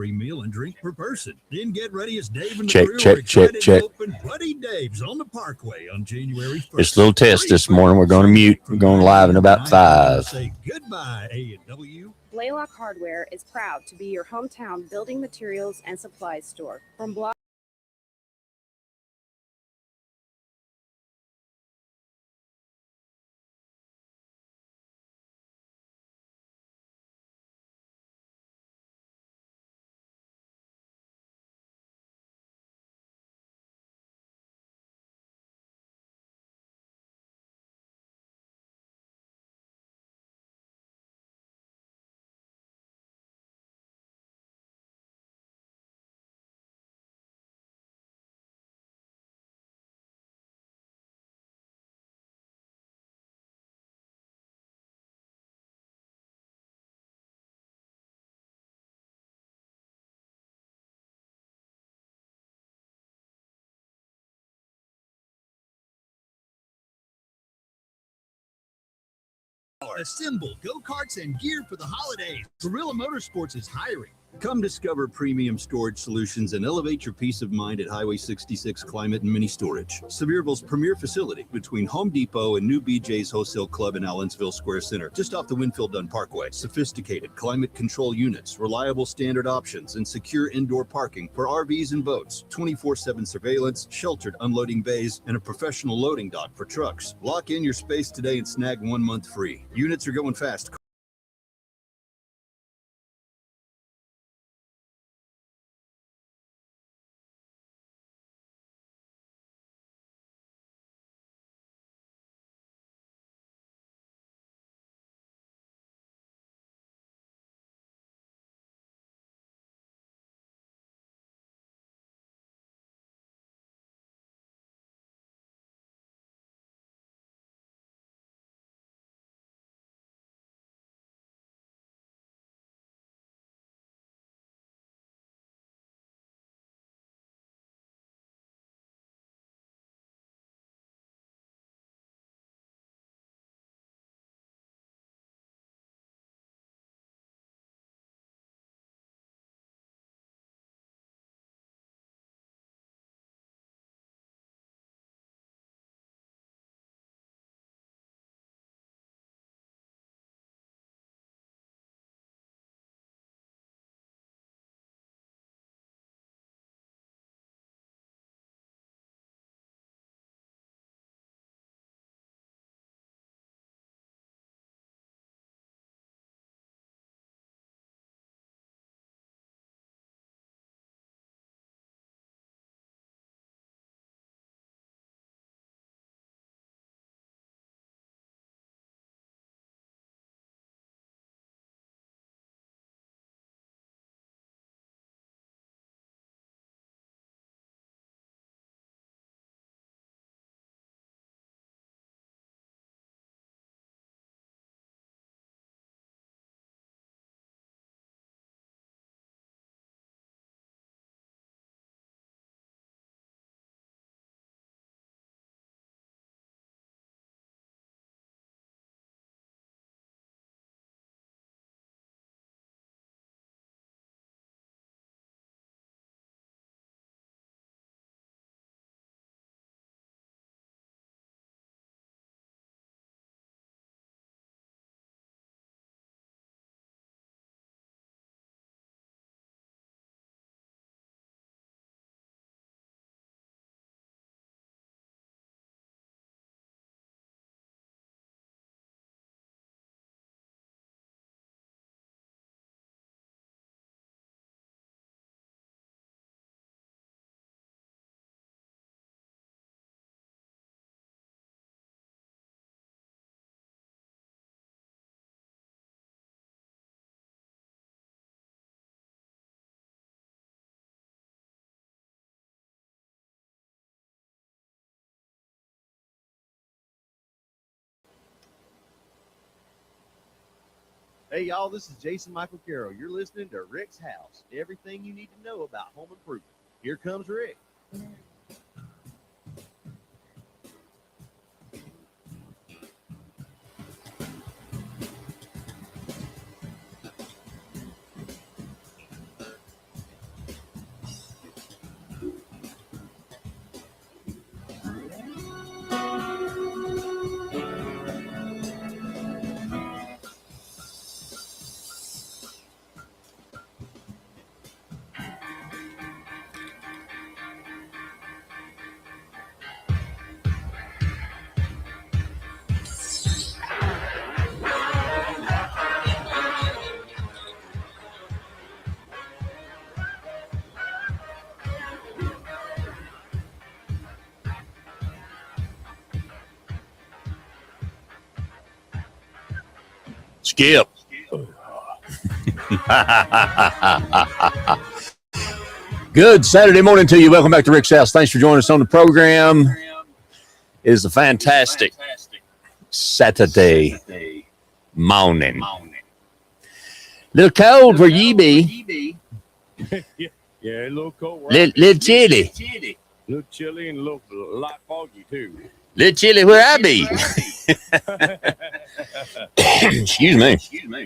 free meal and drink per person. Then get ready as Dave and the Check, crew check, are excited check. to open Buddy Dave's on the Parkway on January 1st. Just a little test this morning. We're going to mute. We're going live in about 5. Say goodbye, A&W. Blaylock Hardware is proud to be your hometown building materials and supplies store. From block Assemble go-karts and gear for the holidays. Gorilla Motorsports is hiring. Come discover premium storage solutions and elevate your peace of mind at Highway 66 Climate and Mini Storage, Sevierville's premier facility between Home Depot and New BJ's Wholesale Club in Allensville Square Center, just off the Winfield Dunn Parkway. Sophisticated climate control units, reliable standard options, and secure indoor parking for RVs and boats, 24/7 surveillance, sheltered unloading bays, and a professional loading dock for trucks. Lock in your space today and snag 1 month free. Units are going fast. Hey, y'all, this is Jason Michael Carroll. You're listening to Rick's House, everything you need to know about home improvement. Here comes Rick. Skip. Good Saturday morning to you. Welcome back to Rick's House. Thanks for joining us on the program. It is a fantastic Saturday morning. Little cold for ye be. Yeah, a little cold. Little chilly. A little chilly and a lot foggy too. Little chilly where I be. Excuse me.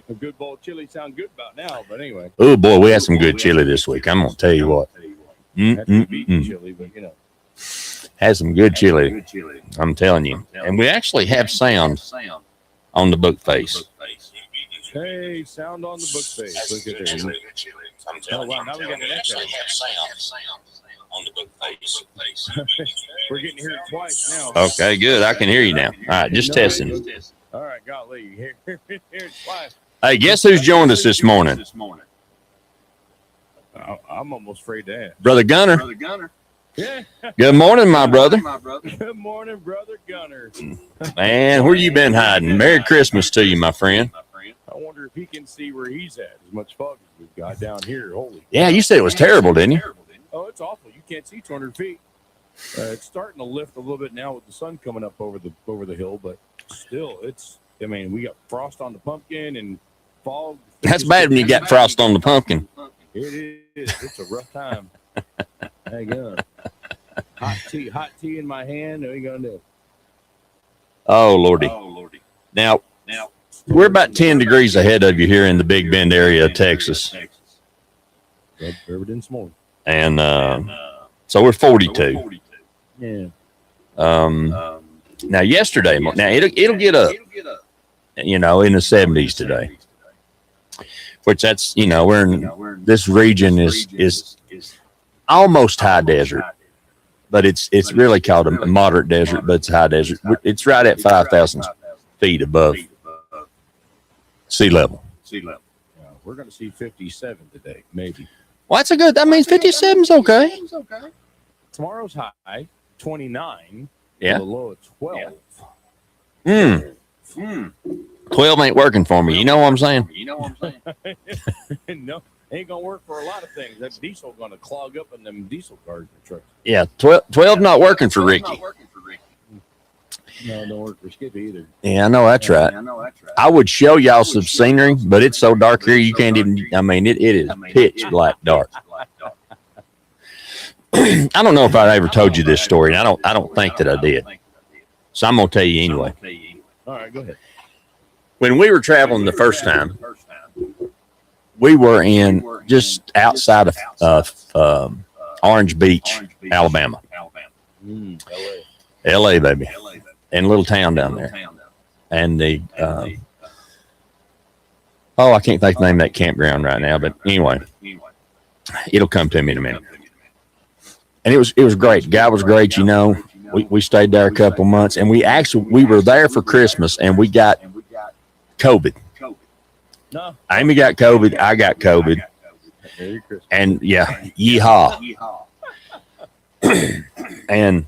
A good bowl of chili sound good about now, but anyway. Oh boy, we had some good chili this week. I'm gonna tell you what. Have to beat chili, but you know. Had some good chili. I'm telling you. And we actually have sound on the book face. Hey, sound on the book face. Look at there. Oh, wow, now we got an echo. On the book face. We're getting here twice now. Okay, good. I can hear you now. All right, just testing. All right, golly. Here twice. Hey, guess who's joined us this morning? I'm almost afraid to ask. Brother Gunner. Yeah. Good morning, my brother. Good morning, Brother Gunner. Man, where you been hiding? Merry Christmas to you, my friend. I wonder if he can see where he's at. As much fog as we've got down here. Holy. Yeah, you said it was terrible, didn't you? Oh, it's awful. You can't see 200 feet. It's starting to lift a little bit now with the sun coming up over the hill, but still, I mean, we got frost on the pumpkin and fog. That's bad when you got frost on the pumpkin. It is. It's a rough time. Hang on. Hot tea in my hand. What are you gonna do? Oh, Lordy. Now, we're about 10 degrees ahead of you here in the Big Bend area of Texas. Better than this morning. And so we're 42. Yeah. Now, yesterday, now it'll get up, in the 70s today. Which that's, we're in this region is almost high desert, but it's really called a moderate desert, but it's high desert. It's right at 5,000 feet above sea level. We're going to see 57 today, maybe. Well, that's that means 57's okay. Tomorrow's high, 29. Yeah. The low of 12. 12 ain't working for me. You know what I'm saying? No, ain't going to work for a lot of things. That diesel going to clog up in them diesel cars and trucks. Yeah, 12 not working for Ricky. No, don't work for Skippy either. Yeah, I know that's right. I would show y'all some scenery, but it's so dark here you can't even. I mean, it is pitch black dark. I don't know if I ever told you this story, and I don't think that I did. So I'm gonna tell you anyway. All right, go ahead. When we were traveling the first time, we were in just outside of Orange Beach, Alabama. LA, baby. And a little town down there. And I can't think of the name of that campground right now, but anyway, it'll come to me in a minute. And it was great. The guy was great, We stayed there a couple months, and we were there for Christmas, and we got COVID. No. Amy got COVID. I got COVID. And yeah, yeehaw. And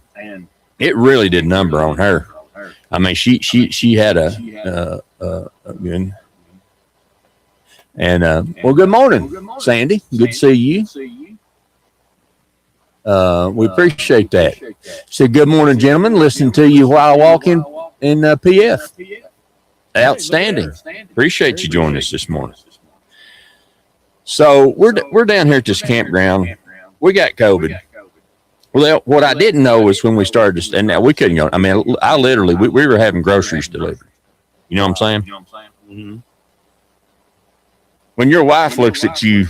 it really did number on her. I mean, she had a good. And well, good morning, Sandy. Good to see you. We appreciate that. Said good morning, gentlemen. Listening to you while walking in PF. Outstanding. Appreciate you joining us this morning. So we're down here at this campground. We got COVID. Well, what I didn't know was when we started to, and now we couldn't go. I mean, I literally, we were having groceries delivered. You know what I'm saying? Mm-hmm. When your wife looks at you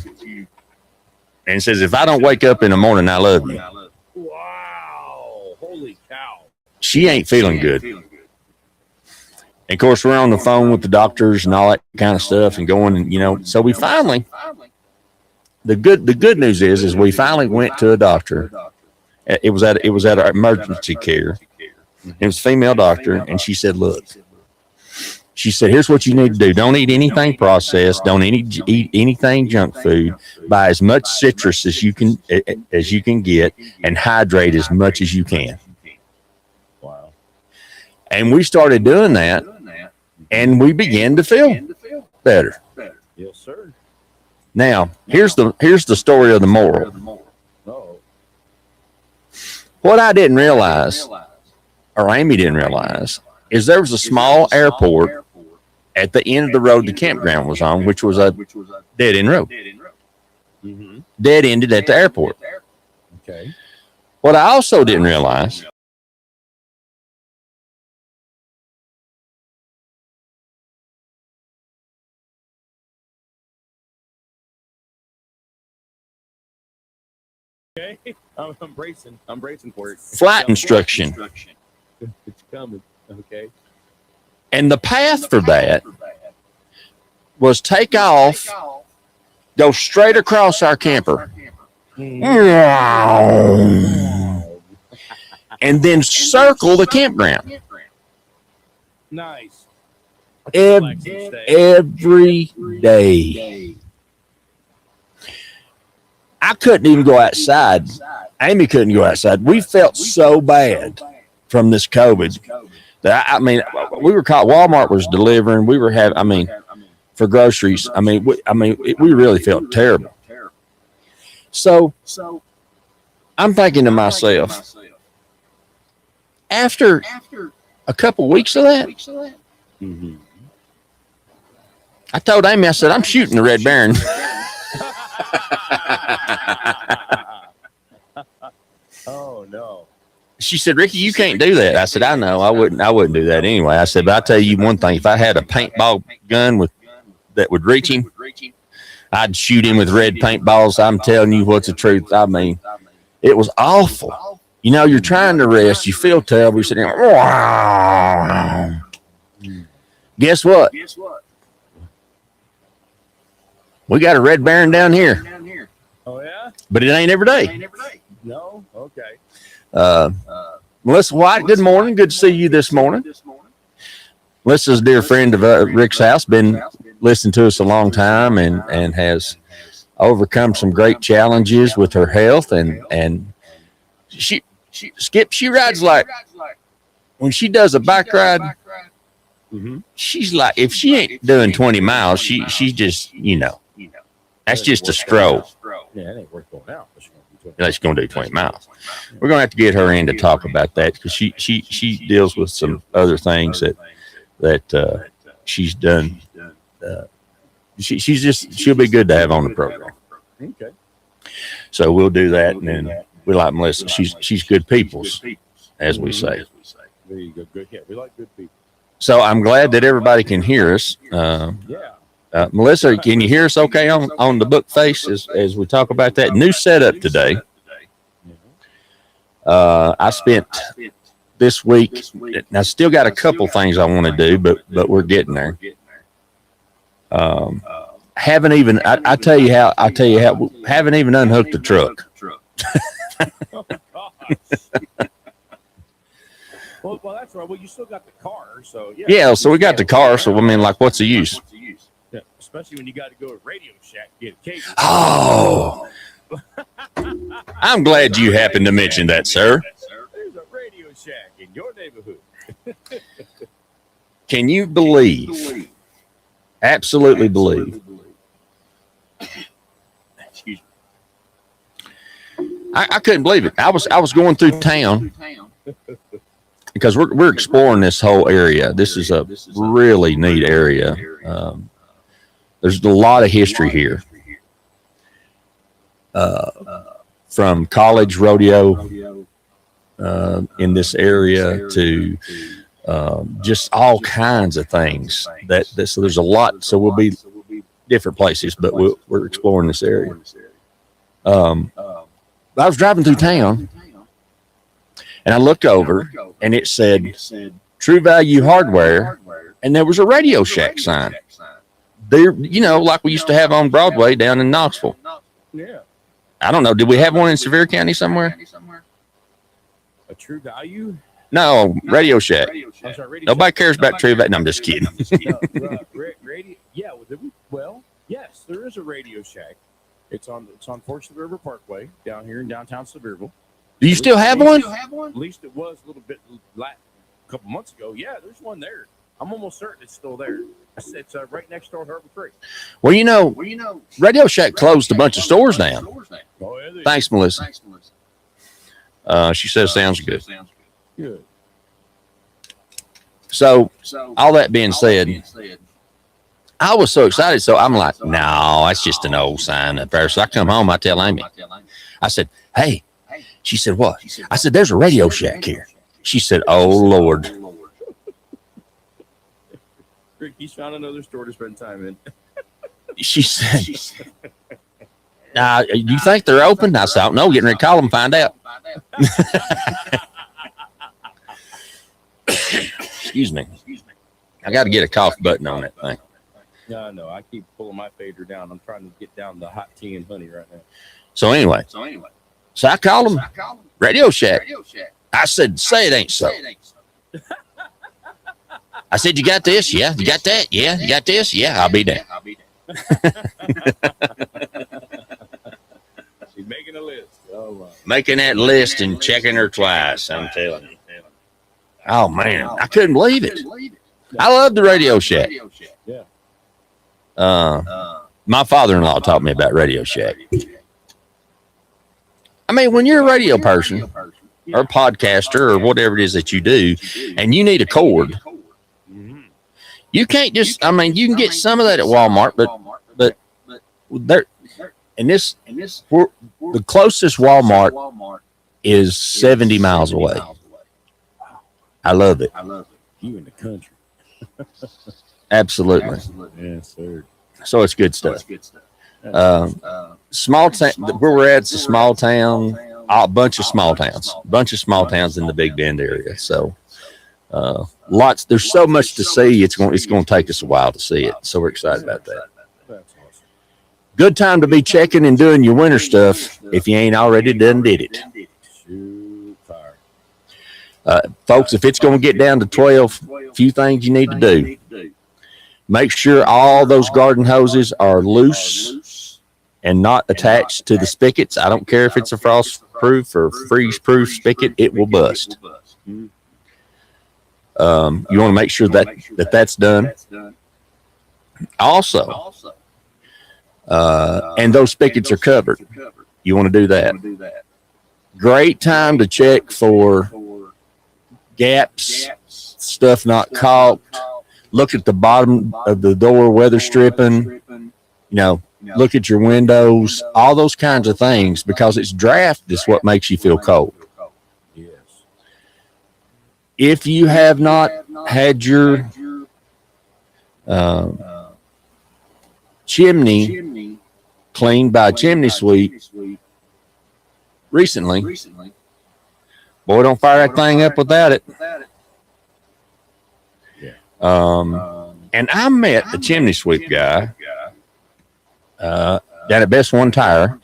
and says, if I don't wake up in the morning, I love you. Wow. Holy cow. She ain't feeling good. And of course, we're on the phone with the doctors and all that kind of stuff and going, so we finally, the good news is we finally went to a doctor. It was at our emergency care. It was a female doctor, and she said, look, here's what you need to do. Don't eat anything processed. Don't eat anything junk food. Buy as much citrus as you can get, and hydrate as much as you can. Wow. And we started doing that, and we began to feel better. Yes, sir. Now, here's the story of the moral. Oh, What I didn't realize, or Amy didn't realize, is there was a small airport at the end of the road the campground was on, which was a dead end road. mm-hmm. Dead ended at the airport. Okay. What I also didn't realize, Okay. I'm bracing for it. flight instruction. It's coming. Okay. And the path for that was take off, go straight across our camper, and then circle the campground Nice. every day. I couldn't even go outside. Amy couldn't go outside. We felt so bad from this COVID that I mean, we were caught. Walmart was delivering. We were having. I mean, for groceries. We really felt terrible. So I'm thinking to myself, after a couple weeks of that, Mm-hmm. I told Amy, I said, I'm shooting the Red Baron. Oh no. She said, Ricky, you can't do that. I said, I know. I wouldn't do that anyway. I said, but I'll tell you one thing. If I had a paintball gun that would reach him, I'd shoot him with red paintballs. I'm telling you what's the truth. I mean, it was awful. You know, you're trying to rest. You feel terrible. You're sitting there. Wow. Guess what? We got a Red Baron down here, Oh yeah. but it ain't every day. No. Okay. Melissa White, good morning. Good to see you this morning. Melissa's a dear friend of Rick's house, been listening to us a long time and has overcome some great challenges with her health. And she rides like, when she does a bike ride, Mm-hmm. she's like, if she ain't doing 20 miles, she just, that's just a stroll. Yeah, it ain't worth going out. She's going to do 20 miles. We're going to have to get her in to talk about that because she deals with some other things that she's done. She'll be good to have on the program. Okay. So we'll do that, and then we like Melissa. She's good peoples, as we say. There you go. Good. Yeah, we like good people. So I'm glad that everybody can hear us. Yeah. Melissa, can you hear us okay on the book face as we talk about that new setup today? I spent this week, and I still got a couple things I want to do, but we're getting there. Haven't even haven't even unhooked the truck. Well, that's right. Well, you still got the car, so yeah. Yeah, so we got the car, so I mean, like, what's the use? Yeah, especially when you got to go to Radio Shack to get a cake. Oh, I'm glad you happened to mention that, sir. There's a Radio Shack in your neighborhood. Can you believe? Absolutely believe. Excuse me. I couldn't believe it. I was going through town because we're exploring this whole area. This is a really neat area. There's a lot of history here. From college rodeo in this area to just all kinds of things. So there's a lot. So we'll be different places, but we're exploring this area. I was driving through town, and I looked over, and it said True Value Hardware, and there was a Radio Shack sign. There, like we used to have on Broadway down in Knoxville. Yeah. I don't know. Did we have one in Sevier County somewhere? A True Value? No, Radio Shack. I'm sorry, Radio Nobody Shack. cares about True Value. No, I'm just kidding. Radio. Yeah. Well, yes, there is a Radio Shack. It's on Forest River Parkway down here in downtown Sevierville. Do you still have one? At least it was a little bit a couple months ago. Yeah, there's one there. I'm almost certain it's still there. It's right next door to Harbor Creek. Well, Radio Shack closed a bunch of stores down. Oh, yeah, Thanks, Melissa. She says sounds good. Good. So, all that being said, I was so excited. So I'm like, no, that's just an old sign up there. So I come home, I tell Amy, I said, hey, she said, what? I said, there's a Radio Shack here. She said, oh, Lord. Rick, he's found another store to spend time in. She said, you think they're open? I said, no, getting ready to call them, find out. Excuse me. I got to get a cough button on that thing. No, no, I keep pulling my fader down. I'm trying to get down the hot tea and honey right now. So anyway, so I called them Radio Shack. I said, say it ain't so. I said, you got this? Yeah. You got that? Yeah. You got this? Yeah. I'll be there. She's making a list. Oh, wow. Making that list and checking her twice. I'm telling you. Oh man, I couldn't believe it. I love the Radio Shack. Yeah. My father-in-law taught me about Radio Shack. I mean, when you're a radio person or a podcaster or whatever it is that you do, and you need a cord, you can't just. I mean, you can get some of that at Walmart, but there, and this, the closest Walmart is 70 miles away. I love it. You in the country. Absolutely. Yes, sir. So it's good stuff. Small town where we're at, it's a small town, a bunch of small towns in the Big Bend area. So lots, there's so much to see. It's going to take us a while to see it. So we're excited about that. That's awesome. Good time to be checking and doing your winter stuff if you ain't already did it. Shoot fire. Folks, if it's going to get down to 12, few things you need to do. Make sure all those garden hoses are loose and not attached to the spigots. I don't care if it's a frost-proof or freeze-proof spigot, it will bust. You want to make sure that's done. Also, and those spigots are covered. You want to do that. Great time to check for gaps, stuff not caulked. Look at the bottom of the door, weather stripping, look at your windows, all those kinds of things, because it's draft is what makes you feel cold. Yes. If you have not had your chimney cleaned by a chimney sweep recently, boy, don't fire that thing up without it. And I met the chimney sweep guy down at Best One Tire,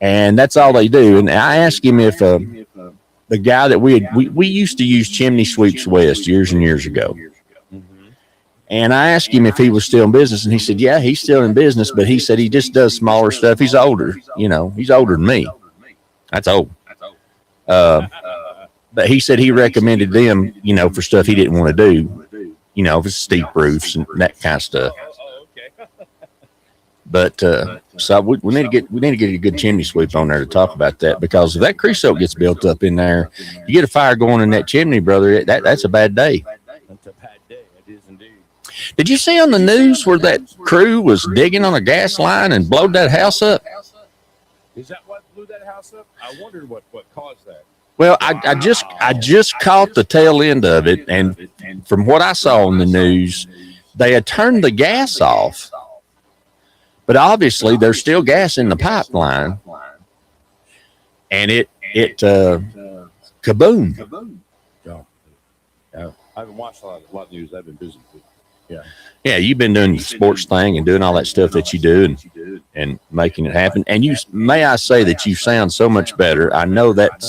and that's all they do. And I asked him if the guy that we used to use Chimney Sweeps West years and years ago. And I asked him if he was still in business, and he said, yeah, he's still in business, but he said he just does smaller stuff. He's older, he's older than me. That's old. But he said he recommended them, for stuff he didn't want to do, if it's steep roofs and that kind of stuff. Oh, okay. But so we need to get a good chimney sweep on there to talk about that, because if that creosote gets built up in there, you get a fire going in that chimney, brother. That's a bad day. That's a bad day. It is indeed. Did you see on the news where that crew was digging on a gas line and blowed that house up? Is that what blew that house up? I wondered what caused that. Well, I just caught the tail end of it, and from what I saw on the news, they had turned the gas off, but obviously there's still gas in the pipeline, and it kaboom. Oh, yeah. I haven't watched a lot of news. I've been busy. Yeah, you've been doing the sports thing and doing all that stuff that you do and making it happen. And may I say that you sound so much better. I know that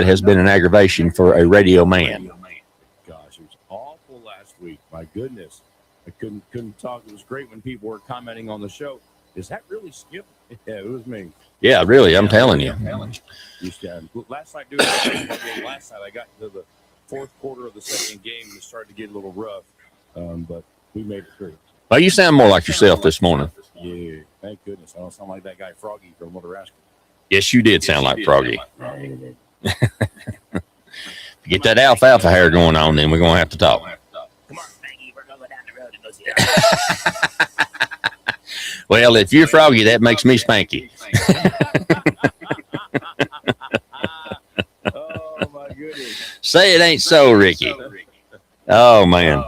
has been an aggravation for a radio man. Gosh, it was awful last week. My goodness. I couldn't talk. It was great when people were commenting on the show. Is that really Skip? Yeah, it was me. Yeah, really, I'm telling you. Last night, I got to fourth quarter of the second game, it started to get a little rough, but we made it through. Well, you sound more like yourself this morning. Yeah, thank goodness. I don't sound like that guy Froggy from Little Rascal. Yes, you did sound like Froggy. Get that alfalfa hair going on, then we're going to have to talk. Come on, Maggie, we're going to go down the road and go see that. Well, if you're Froggy, that makes me Spanky. Oh, my goodness. Say it ain't so, Ricky. Oh, man.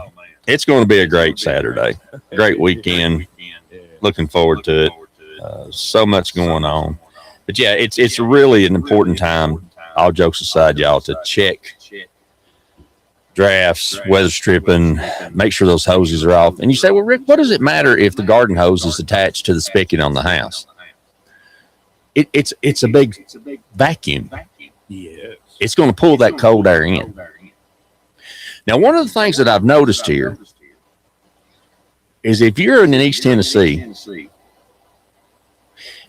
It's going to be a great Saturday. Great weekend. Looking forward to it. So much going on. But, yeah, it's really an important time, all jokes aside, y'all, to check drafts, weather stripping, make sure those hoses are off. And you say, well, Rick, what does it matter if the garden hose is attached to the spigot on the house? It's a big vacuum. Yes. It's going to pull that cold air in. Now, one of the things that I've noticed here is if you're in East Tennessee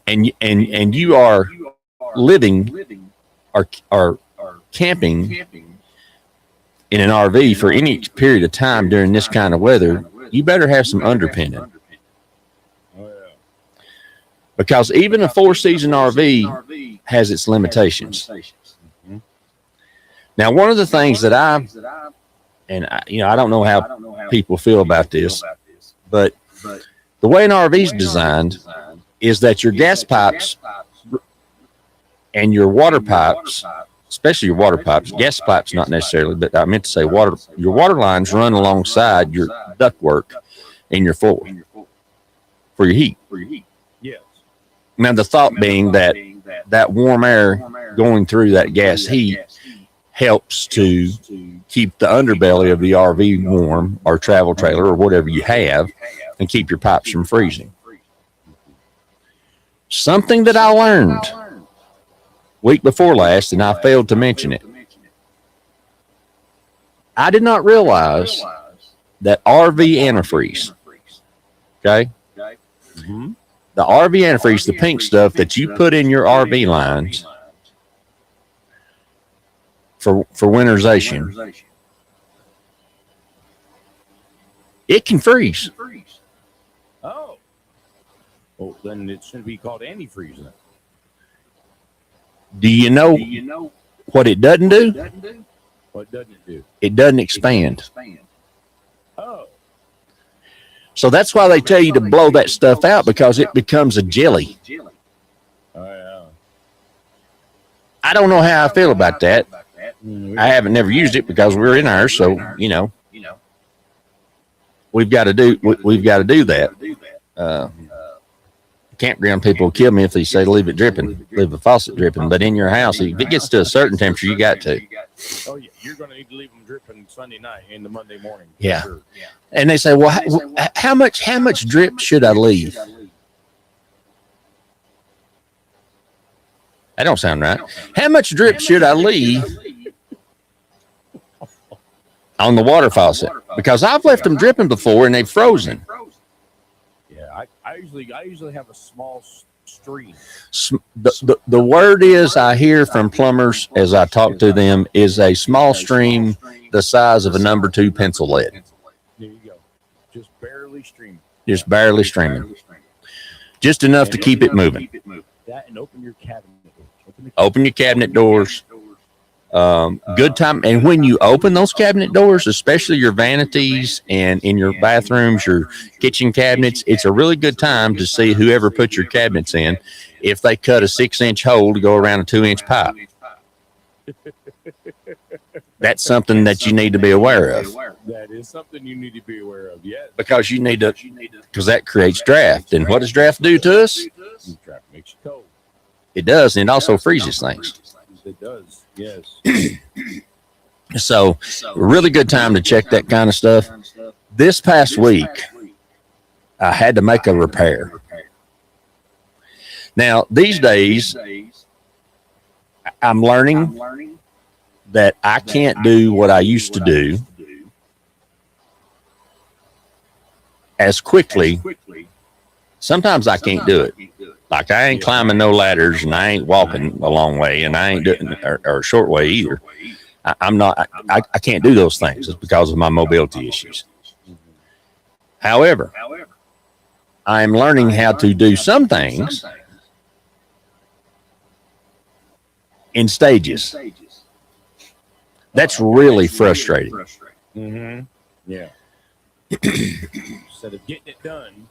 and you are living or camping in an RV for any period of time during this kind of weather, you better have some underpinning. Oh, yeah. Because even a four-season RV has its limitations. Now, one of the things that I don't know how people feel about this, but the way an RV is designed is that your gas pipes and your water pipes, especially your water pipes, gas pipes not necessarily, but I meant to say your water lines run alongside your ductwork in your floor for your heat. Yes. Now, the thought being that warm air going through that gas heat helps to keep the underbelly of the RV warm or travel trailer or whatever you have and keep your pipes from freezing. Something that I learned week before last, and I failed to mention it. I did not realize that RV antifreeze, okay? Mm-hmm. The RV antifreeze, the pink stuff that you put in your RV lines for winterization, it can freeze. Oh. Well, then it shouldn't be called antifreeze then. Do you know what it doesn't do? What doesn't it do? It doesn't expand. Oh. So that's why they tell you to blow that stuff out, because it becomes a jelly. Oh, yeah. I don't know how I feel about that. I haven't never used it because we're in ours, so we've got to do that. Campground people will kill me if they say leave it dripping, leave the faucet dripping. But in your house, if it gets to a certain temperature, you got to. Oh yeah, you're going to need to leave them dripping Sunday night into Monday morning. Yeah. Sure. And they say, well, how much drip should I leave? That don't sound right. How much drip should I leave on the water faucet? Because I've left them dripping before and they've frozen. Yeah, I usually have a small stream. The word is, I hear from plumbers as I talk to them, is a small stream the size of a number 2 pencil lead. There you go. Just barely streaming. Just barely streaming. Just enough to keep it moving. That and open your cabinet doors. Open your cabinet doors. Good time. And when you open those cabinet doors, especially your vanities and in your bathrooms, your kitchen cabinets, it's a really good time to see whoever put your cabinets in, if they cut a 6-inch hole to go around a 2-inch pipe. That's something that you need to be aware of. That is something you need to be aware of, yes. Because because that creates draft. And what does draft do to us? Draft makes you cold. It does. And it also freezes things. It does, yes. So, really good time to check that kind of stuff. This past week, I had to make a repair. Now, these days, I'm learning that I can't do what I used to do as quickly. Sometimes I can't do it. Like, I ain't climbing no ladders, and I ain't walking a long way, and I ain't doing or a short way either. I'm not. I can't do those things. It's because of my mobility issues. However, I am learning how to do some things in stages. That's really frustrating. Mm-hmm. Yeah. Instead of getting it done,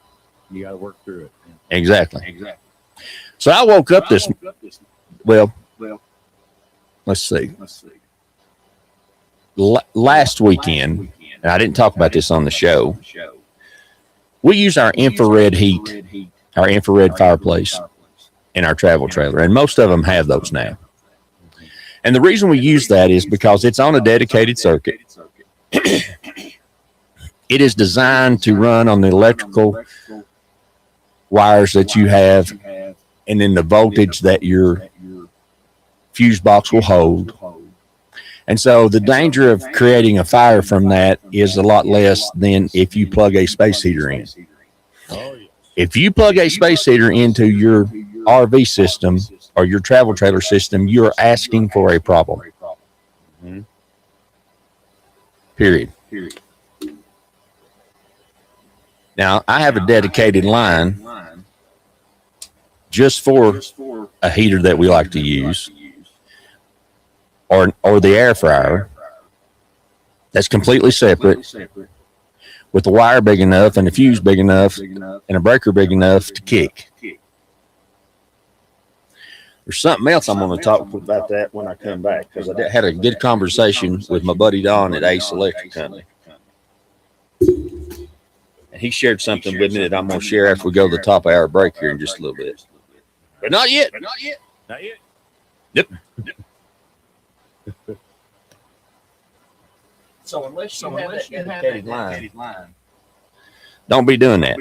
you got to work through it. Exactly. So I woke up this. Well, let's see. Last weekend, and I didn't talk about this on the show. We use our infrared heat, our infrared fireplace in our travel trailer, and most of them have those now. And the reason we use that is because it's on a dedicated circuit. It is designed to run on the electrical wires that you have, and then the voltage that your fuse box will hold. And so the danger of creating a fire from that is a lot less than if you plug a space heater in. If you plug a space heater into your RV system or your travel trailer system, you're asking for a problem. Period. Now, I have a dedicated line just for a heater that we like to use, or the air fryer that's completely separate, with a wire big enough and a fuse big enough and a breaker big enough to kick. There's something else I'm going to talk about that when I come back, because I had a good conversation with my buddy Don at Ace Electric Company. And he shared something with me that I'm going to share after we go to the top of our break here in just a little bit. But not yet. Not yet. Yep. So unless you have that dedicated line, don't be doing that.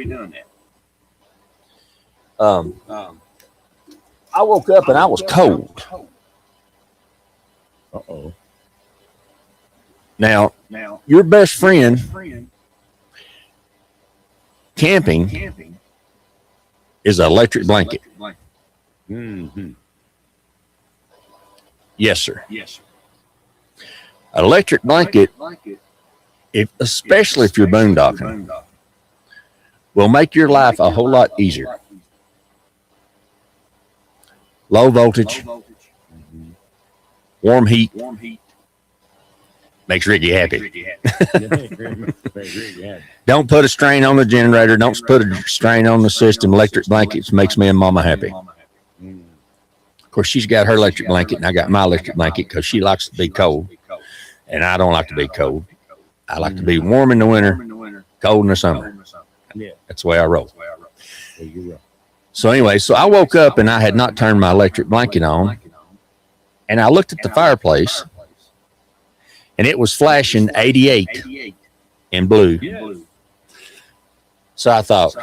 I woke up and I was cold. Uh-oh. Now, your best friend camping is an electric blanket. Mm-hmm. Yes, sir. An electric blanket, especially if you're boondocking, will make your life a whole lot easier. Low voltage, warm heat, makes Ricky happy. Don't put a strain on the generator. Don't put a strain on the system. Electric blankets makes me and Mama happy. Of course, she's got her electric blanket, and I got my electric blanket because she likes to be cold, and I don't like to be cold. I like to be warm in the winter, cold in the summer. Yeah. That's the way I roll. There you go. So anyway, so I woke up and I had not turned my electric blanket on, and I looked at the fireplace, and it was flashing 88 in blue. So I thought,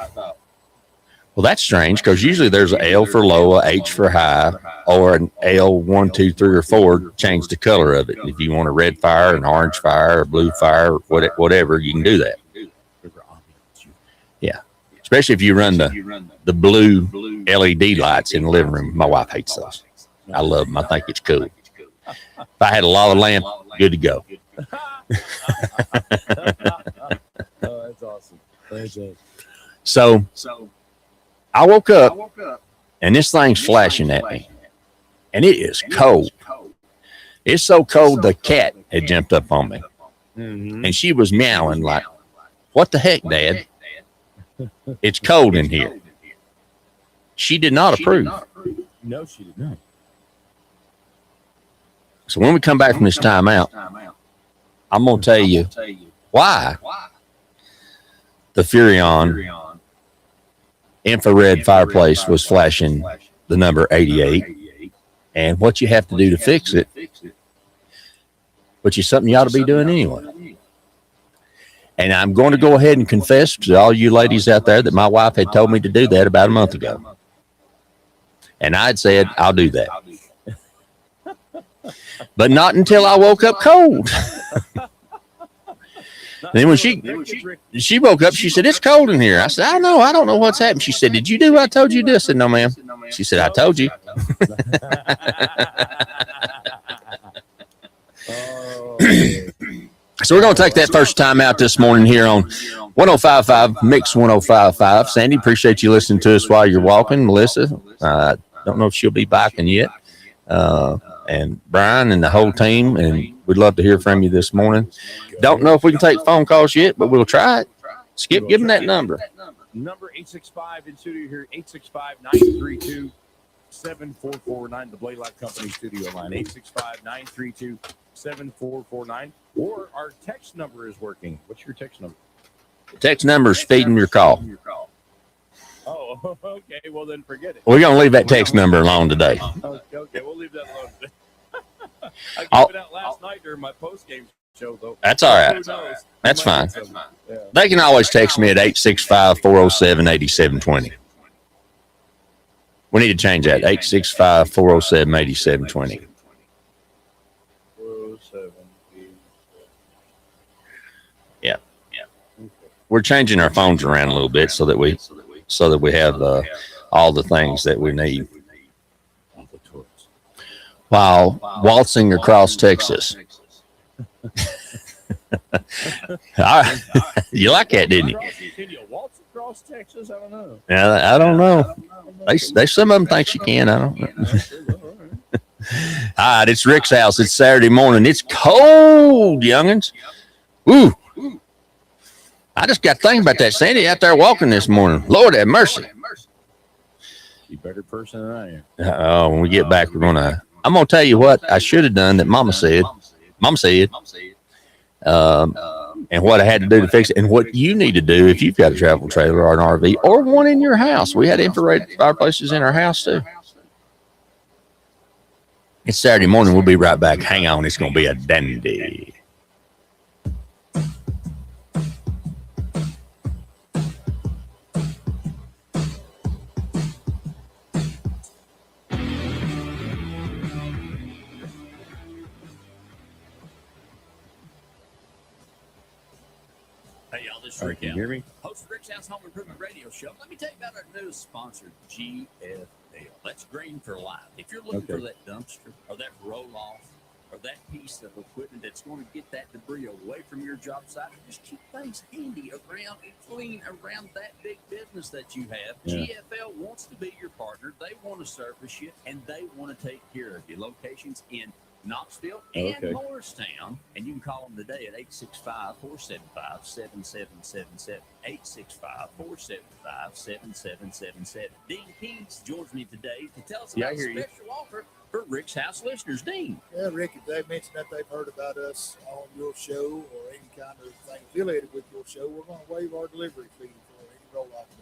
well, that's strange, because usually there's an L for low, a H for high, or an L 1, 2, 3, or 4. Change the color of it. If you want a red fire, an orange fire, a blue fire, whatever, you can do that. Yeah, especially if you run the blue LED lights in the living room. My wife hates those. I love them. I think it's cool. If I had a lava lamp, good to go. Oh, that's awesome. That's awesome. So I woke up and this thing's flashing at me, and it is cold. It's so cold the cat had jumped up on me, and she was meowing like, "What the heck, Dad? It's cold in here." She did not approve. No, she did not. So when we come back from this timeout, I'm going to tell you why the Furrion infrared fireplace was flashing the number 88 and what you have to do to fix it, which is something you ought to be doing anyway. And I'm going to go ahead and confess to all you ladies out there that my wife had told me to do that about a month ago. And I'd said, I'll do that. But not until I woke up cold. Then when she woke up, she said, "It's cold in here." I said, I don't know what's happened. She said, "Did you do what I told you to do?" I said, "No, ma'am." She said, "I told you." So we're going to take that first time out this morning here on 105.5 Mix 105.5. Sandy, appreciate you listening to us while you're walking. Melissa, don't know if she'll be biking yet. And Brian and the whole team, and we'd love to hear from you this morning. Don't know if we can take phone calls yet, but we'll try it. Skip, give them that number. Number 865 in studio here, 865-932-7449, the Blaylock Company studio line, 865-932-7449. Or our text number is working. What's your text number? Text number is speeding your call. Oh, okay. Well, then forget it. We're going to leave that text number alone today. Okay, we'll leave that alone. I I'll- gave it out last night during my post-game show, though. That's all right. That's fine. They can always text me at 865-407-8720. We need to change that, 865-407-8720. Yeah. We're changing our phones around a little bit so that we have all the things that we need while waltzing across Texas. All right. You like that, didn't you? Can you waltz across Texas? I don't know. Yeah, I don't know. They some of them thinks you can. I don't know. All right, it's Rick's house. It's Saturday morning. It's cold, youngins. Woo. I just got thinking about that Sandy out there walking this morning. Lord have mercy. You better person than I am. Oh, when we get back, I'm gonna tell you what I should have done that Mama said. And what I had to do to fix it, and what you need to do if you've got a travel trailer or an RV or one in your house. We had infrared fireplaces in our house too. It's Saturday morning. We'll be right back. Hang on. It's going to be a dandy. Hey, y'all, this is All right, Rick can you Allen, hear me? host of Rick's House Home Improvement Radio Show. Let me tell you about our newest sponsor, GFL. That's green for life. If you're looking Okay. for that dumpster or that roll-off or that piece of equipment that's going to get that debris away from your job site, just keep things handy around and clean around that big business that you have. Yeah. GFL wants to be your partner. They want to service you, and they want to take care of you. Locations in Knoxville and Okay. Morristown, and you can call them today at 865-475-7777, 865-475-7777. Dean Kings joins me today to tell us Yeah, I about a hear you. special offer for Rick's House listeners. Dean. Yeah, Rick, if they mentioned that they've heard about us on your show or any kind of thing affiliated with your show, we're going to waive our delivery fee for any roll-off box.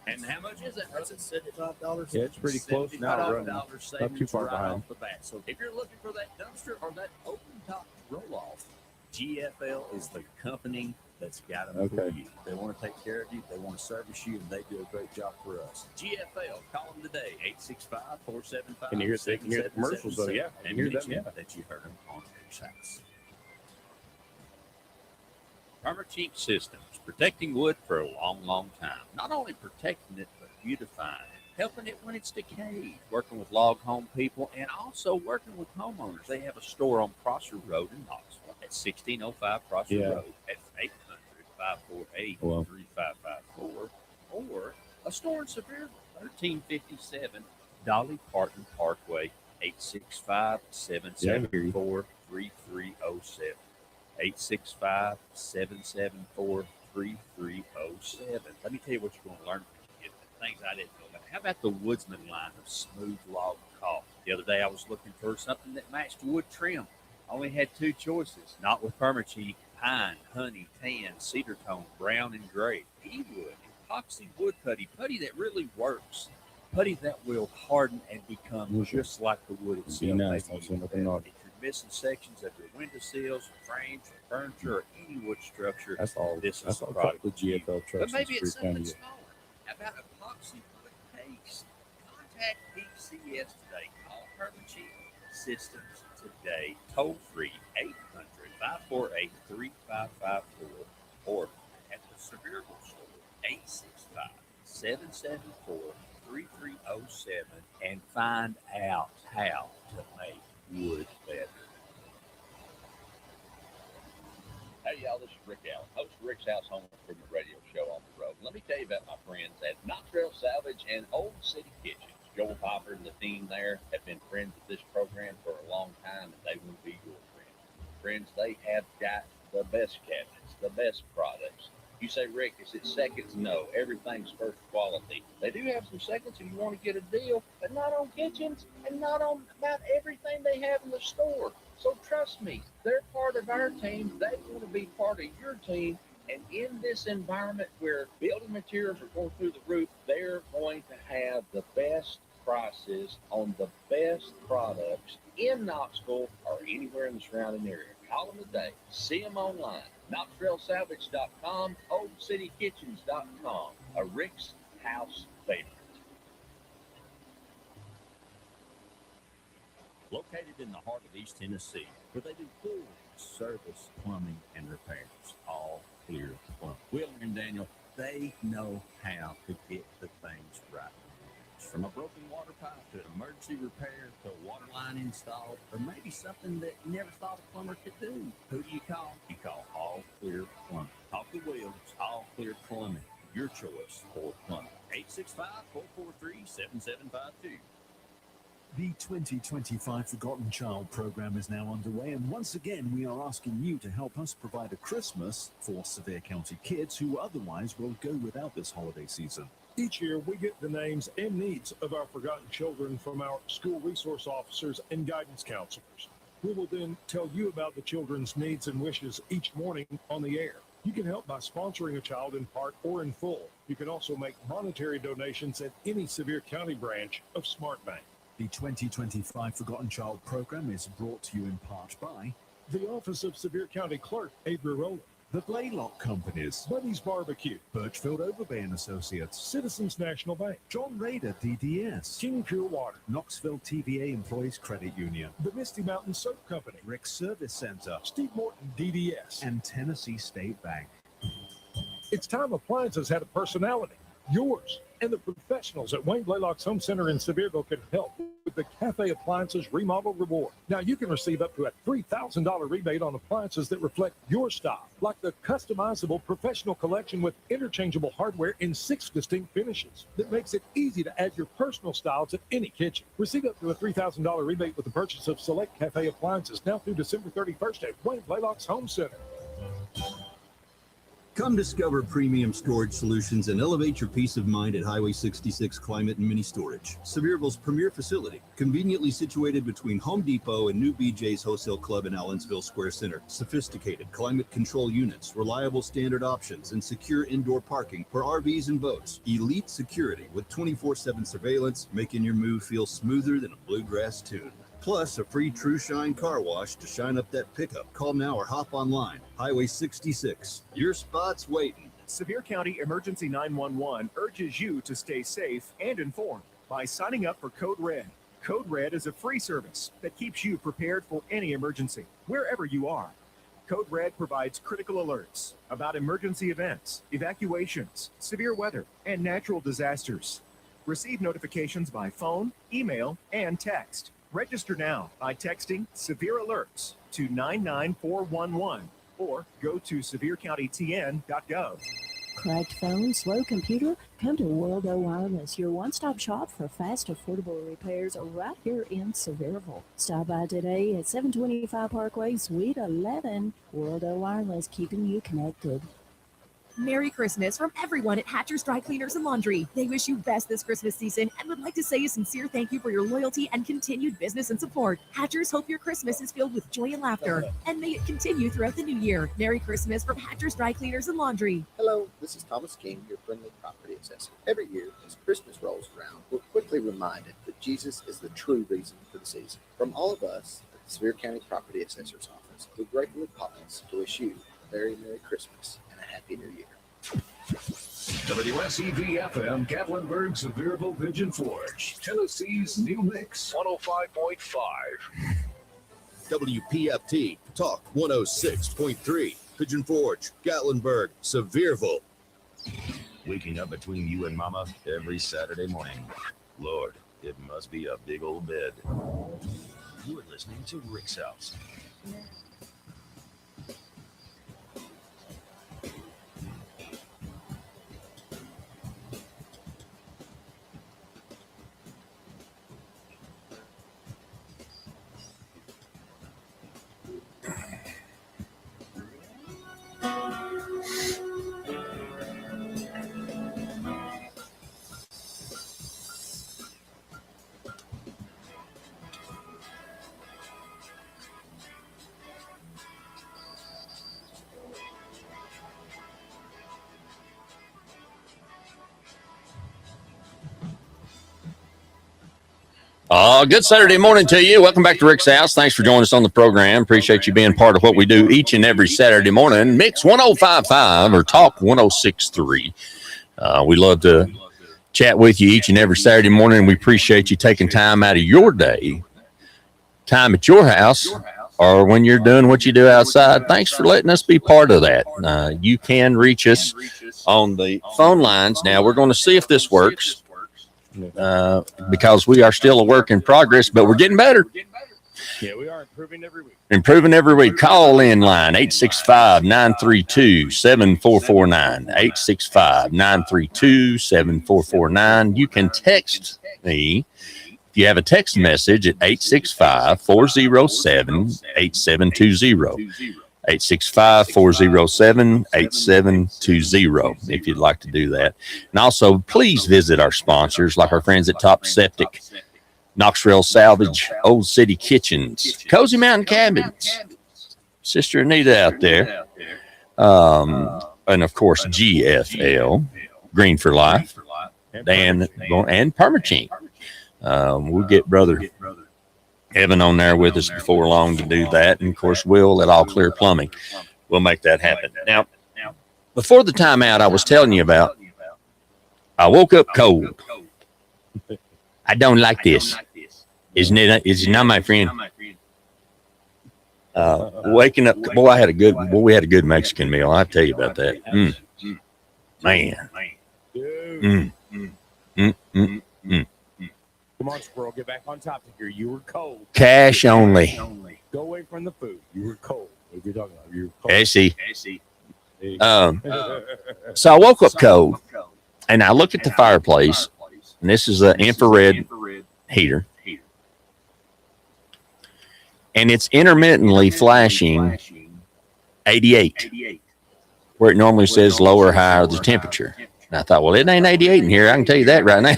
And how much is that? That's at $75. Yeah, it's pretty close now. Running. $75 Not too savings far right behind. off the bat. So if you're looking for that dumpster or that open top roll-off, GFL is the company that's got them for Okay. you. They want to take care of you. They want to service you, and they do a great job for us. GFL, call them today, 865-475. Can you hear- they can hear the commercials, though, yeah. I can And hear them, mention yeah. that you heard them on Rick's House. Permateak Systems, protecting wood for a long, long time. Not only protecting it, but beautifying it, helping it when it's decayed, working with log home people, and also working with homeowners. They have a store on Prosser Road in Knoxville at 1605 Prosser Yeah. Road at 800-548-3554, or a store in Sevierville, 1357 Dolly Parton Parkway, 865-774-3307. 865-774-3307. Let me tell you what you're going to learn from it. Things I didn't know about. How about the Woodsman line of smooth log coffee? The other day I was looking for something that matched wood trim. I only had two choices. Not with Permateak: pine, honey, tan, cedar tone, brown, and gray. E-wood, epoxy wood putty that really works. Putty that will harden and become just like the wood itself. Be nice. Maybe I'll send even it better. up. If you're missing sections of your window sills, frames, or furniture, or any wood structure, That's all. this That's is the all product. the GFL trucks. But maybe it's kind something of smaller. How about epoxy wood paste? Contact PCS today. Call Permateak Systems today. Toll free 800-548-3554, or at the Sevierville store 865-774-3307, and find out how to make wood better. Hey, y'all, this is Rick Allen, host of Rick's House Home Improvement Radio Show on the road. Let me tell you about my friends at Knox Trail Salvage and Old City Kitchens. Joel Popper and the team there have been friends of this program for a long time, and they will be your friends. Friends, they have got the best cabinets, the best products. You say, Rick, is it seconds? No, everything's first quality. They do have some seconds if you want to get a deal, but not on kitchens and not on about everything they have in the store. So trust me, they're part of our team. They want to be part of your team. And in this environment where building materials are going through the roof, they're going to have the best prices on the best products in Knoxville or anywhere in the surrounding area. Call them today. See them online. KnoxtrailSalvage.com, OldCityKitchens.com. A Rick's House favorite. Located in the heart of East Tennessee, where they do full service plumbing and repairs, all clear plumbing. Wheeler and Daniel, they know how to get the things right. From a broken water pipe to an emergency repair to a water line install, or maybe something that you never thought a plumber could do. Who do you call? You call All Clear Plumbing. Talk to Will, it's All Clear Plumbing, your choice for plumbing. 865-443-7752. The 2025 Forgotten Child program is now underway, and once again, we are asking you to help us provide a Christmas for Sevier County kids who otherwise will go without this holiday season. Each year, we get the names and needs of our forgotten children from our school resource officers and guidance counselors. We will then tell you about the children's needs and wishes each morning on the air. You can help by sponsoring a child in part or in full. You can also make monetary donations at any Sevier County branch of Smart Bank. The 2025 Forgotten Child program is brought to you in part by The Office of Sevier County Clerk, Avery Rowland. the Blaylock Companies, Buddy's Barbecue, Birchfield Overbay and Associates, Citizens National Bank, John Rader DDS, King Pure Water, Knoxville TVA Employees Credit Union, the Misty Mountain Soap Company, Rick's Service Center, Steve Morton DDS, and Tennessee State Bank. It's time appliances had a personality. Yours and the professionals at Wayne Blaylock's Home Center in Sevierville can help with the Cafe Appliances Remodel Reward. Now you can receive up to a $3,000 rebate on appliances that reflect your style, like the customizable professional collection with interchangeable hardware in 6 distinct finishes that makes it easy to add your personal styles at any kitchen. Receive up to a $3,000 rebate with the purchase of select Cafe appliances now through December 31st at Wayne Blaylock's Home Center. Come discover premium storage solutions and elevate your peace of mind at Highway 66 Climate and Mini Storage, Sevierville's premier facility, conveniently situated between Home Depot and New BJ's Wholesale Club in Allensville Square Center. Sophisticated climate control units, reliable standard options, and secure indoor parking for RVs and boats. Elite security with 24/7 surveillance, making your move feel smoother than a bluegrass tune. Plus, a free True Shine car wash to shine up that pickup. Call now or hop online. Highway 66. Your spot's waiting. Sevier County Emergency 911 urges you to stay safe and informed by signing up for Code Red. Code Red is a free service that keeps you prepared for any emergency, wherever you are. Code Red provides critical alerts about emergency events, evacuations, severe weather, and natural disasters. Receive notifications by phone, email, and text. Register now by texting Severe Alerts to 99411 or go to SevierCountyTN.gov. Cracked phone, slow computer? Come to World O Wireless, your one-stop shop for fast, affordable repairs right here in Sevierville. Stop by today at 725 Parkway, Suite 11. World O Wireless, keeping you connected. Merry Christmas from everyone at Hatcher's Dry Cleaners and Laundry. They wish you best this Christmas season and would like to say a sincere thank you for your loyalty and continued business and support. Hatchers hope your Christmas is filled with joy and laughter, and may it continue throughout the new year. Merry Christmas from Hatcher's Dry Cleaners and Laundry. Hello, this is Thomas King, your friendly property assessor. Every year, as Christmas rolls around, we're quickly reminded that Jesus is the true reason for the season. From all of us at the Sevier County Property Assessor's Office, we gratefully pause to wish you a very Merry Christmas and a Happy New Year. WSEV-FM, Gatlinburg, Sevierville, Pigeon Forge, Tennessee's new mix, 105.5. WPFT, Talk 106.3. Pigeon Forge, Gatlinburg, Sevierville. Waking up between you and Mama every Saturday morning. Lord, it must be a big old bed. You are listening to Rick's House. Good Saturday morning to you. Welcome back to Rick's House. Thanks for joining us on the program. Appreciate you being part of what we do each and every Saturday morning. Mix 1055 or Talk 1063. We love to chat with you each and every Saturday morning. We appreciate you taking time out of your day, time at your house, or when you're doing what you do outside. Thanks for letting us be part of that. You can reach us on the phone lines. Now, we're going to see if this works. Because we are still a work in progress, but we're getting better. Yeah, we are improving every week. Improving every week. Call in line 865-932-7449. 865-932-7449. You can text me if you have a text message at 865-407-8720. 865-407-8720 if you'd like to do that. And also, please visit our sponsors like our friends at Top Septic, Knoxville Salvage, Old City Kitchens, Cozy Mountain Cabins, Sister Anita out there, and of course GFL, Green for Life, and Permachine. We'll get Brother Evan on there with us before long to do that. And of course, Will at All Clear Plumbing. We'll make that happen. Now, before the timeout I was telling you about, I woke up cold. I don't like this. Isn't it? Is it not, my friend? Waking up, boy, we had a good Mexican meal. I'll tell you about that. Man. Come on, Squirrel, get back on topic here. You were cold. Cash only. Go away from the food. You were cold. What are you talking about? You were cold. Essie. So I woke up cold, and I look at the fireplace, and this is an infrared heater, and it's intermittently flashing 88, where it normally says low or high the temperature. And I thought, well, it ain't 88 in here. I can tell you that right now.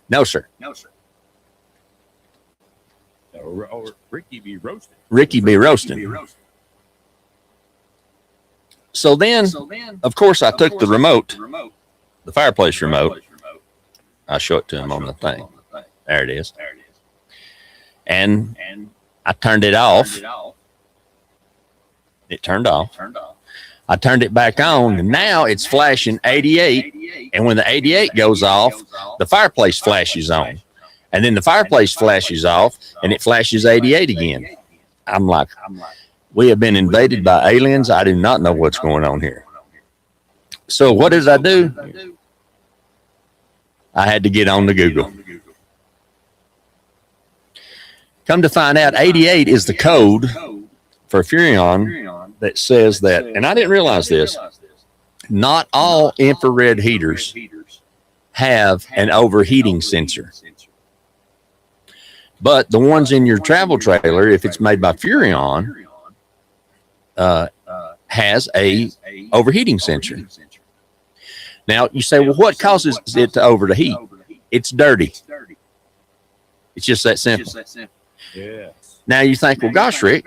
No, sir. Or Ricky be roasting. So then, of course, I took the remote, the fireplace remote. I'll show it to him on the thing. There it is. And I turned it off. It turned off. I turned it back on, and now it's flashing 88. And when the 88 goes off, the fireplace flashes on. And then the fireplace flashes off, and it flashes 88 again. I'm like, we have been invaded by aliens. I do not know what's going on here. So what did I do? I had to get on to Google. Come to find out, 88 is the code for Furrion that says that, and I didn't realize this, not all infrared heaters have an overheating sensor. But the ones in your travel trailer, if it's made by Furrion, has a overheating sensor. Now, you say, well, what causes it to overheat? It's dirty. It's just that simple. Yeah. Now you think, well, gosh, Rick,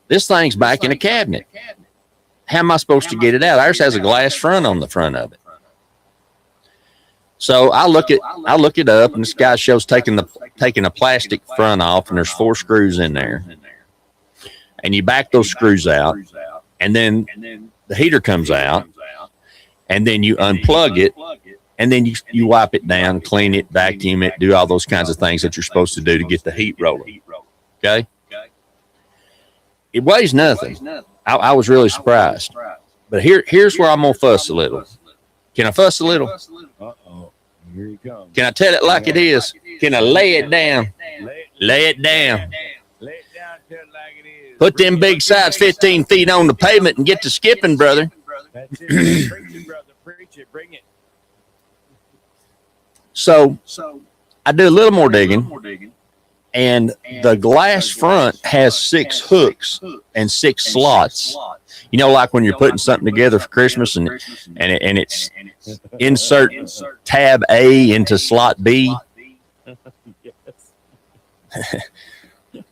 this thing's back in a cabinet. How am I supposed to get it out? Ours has a glass front on the front of it. So I look it up, and this guy shows taking a plastic front off, and there's 4 screws in there. And you back those screws out, and then the heater comes out, and then you unplug it, and then you wipe it down, clean it, vacuum it, do all those kinds of things that you're supposed to do to get the heat rolling. Okay? It weighs nothing. I was really surprised. But here's where I'm going to fuss a little. Can I fuss a little? Uh-oh. Here he comes. Can I tell it like it is? Can I lay it down? Lay it down. Lay it down, tell it like it is. Put them big sides 15 feet on the pavement and get to skipping, brother. That's it. Preach it, brother. Preach it. Bring it. So I do a little more digging. And the glass front has 6 hooks and 6 slots. You know, like when you're putting something together for Christmas and it's insert tab A into slot B.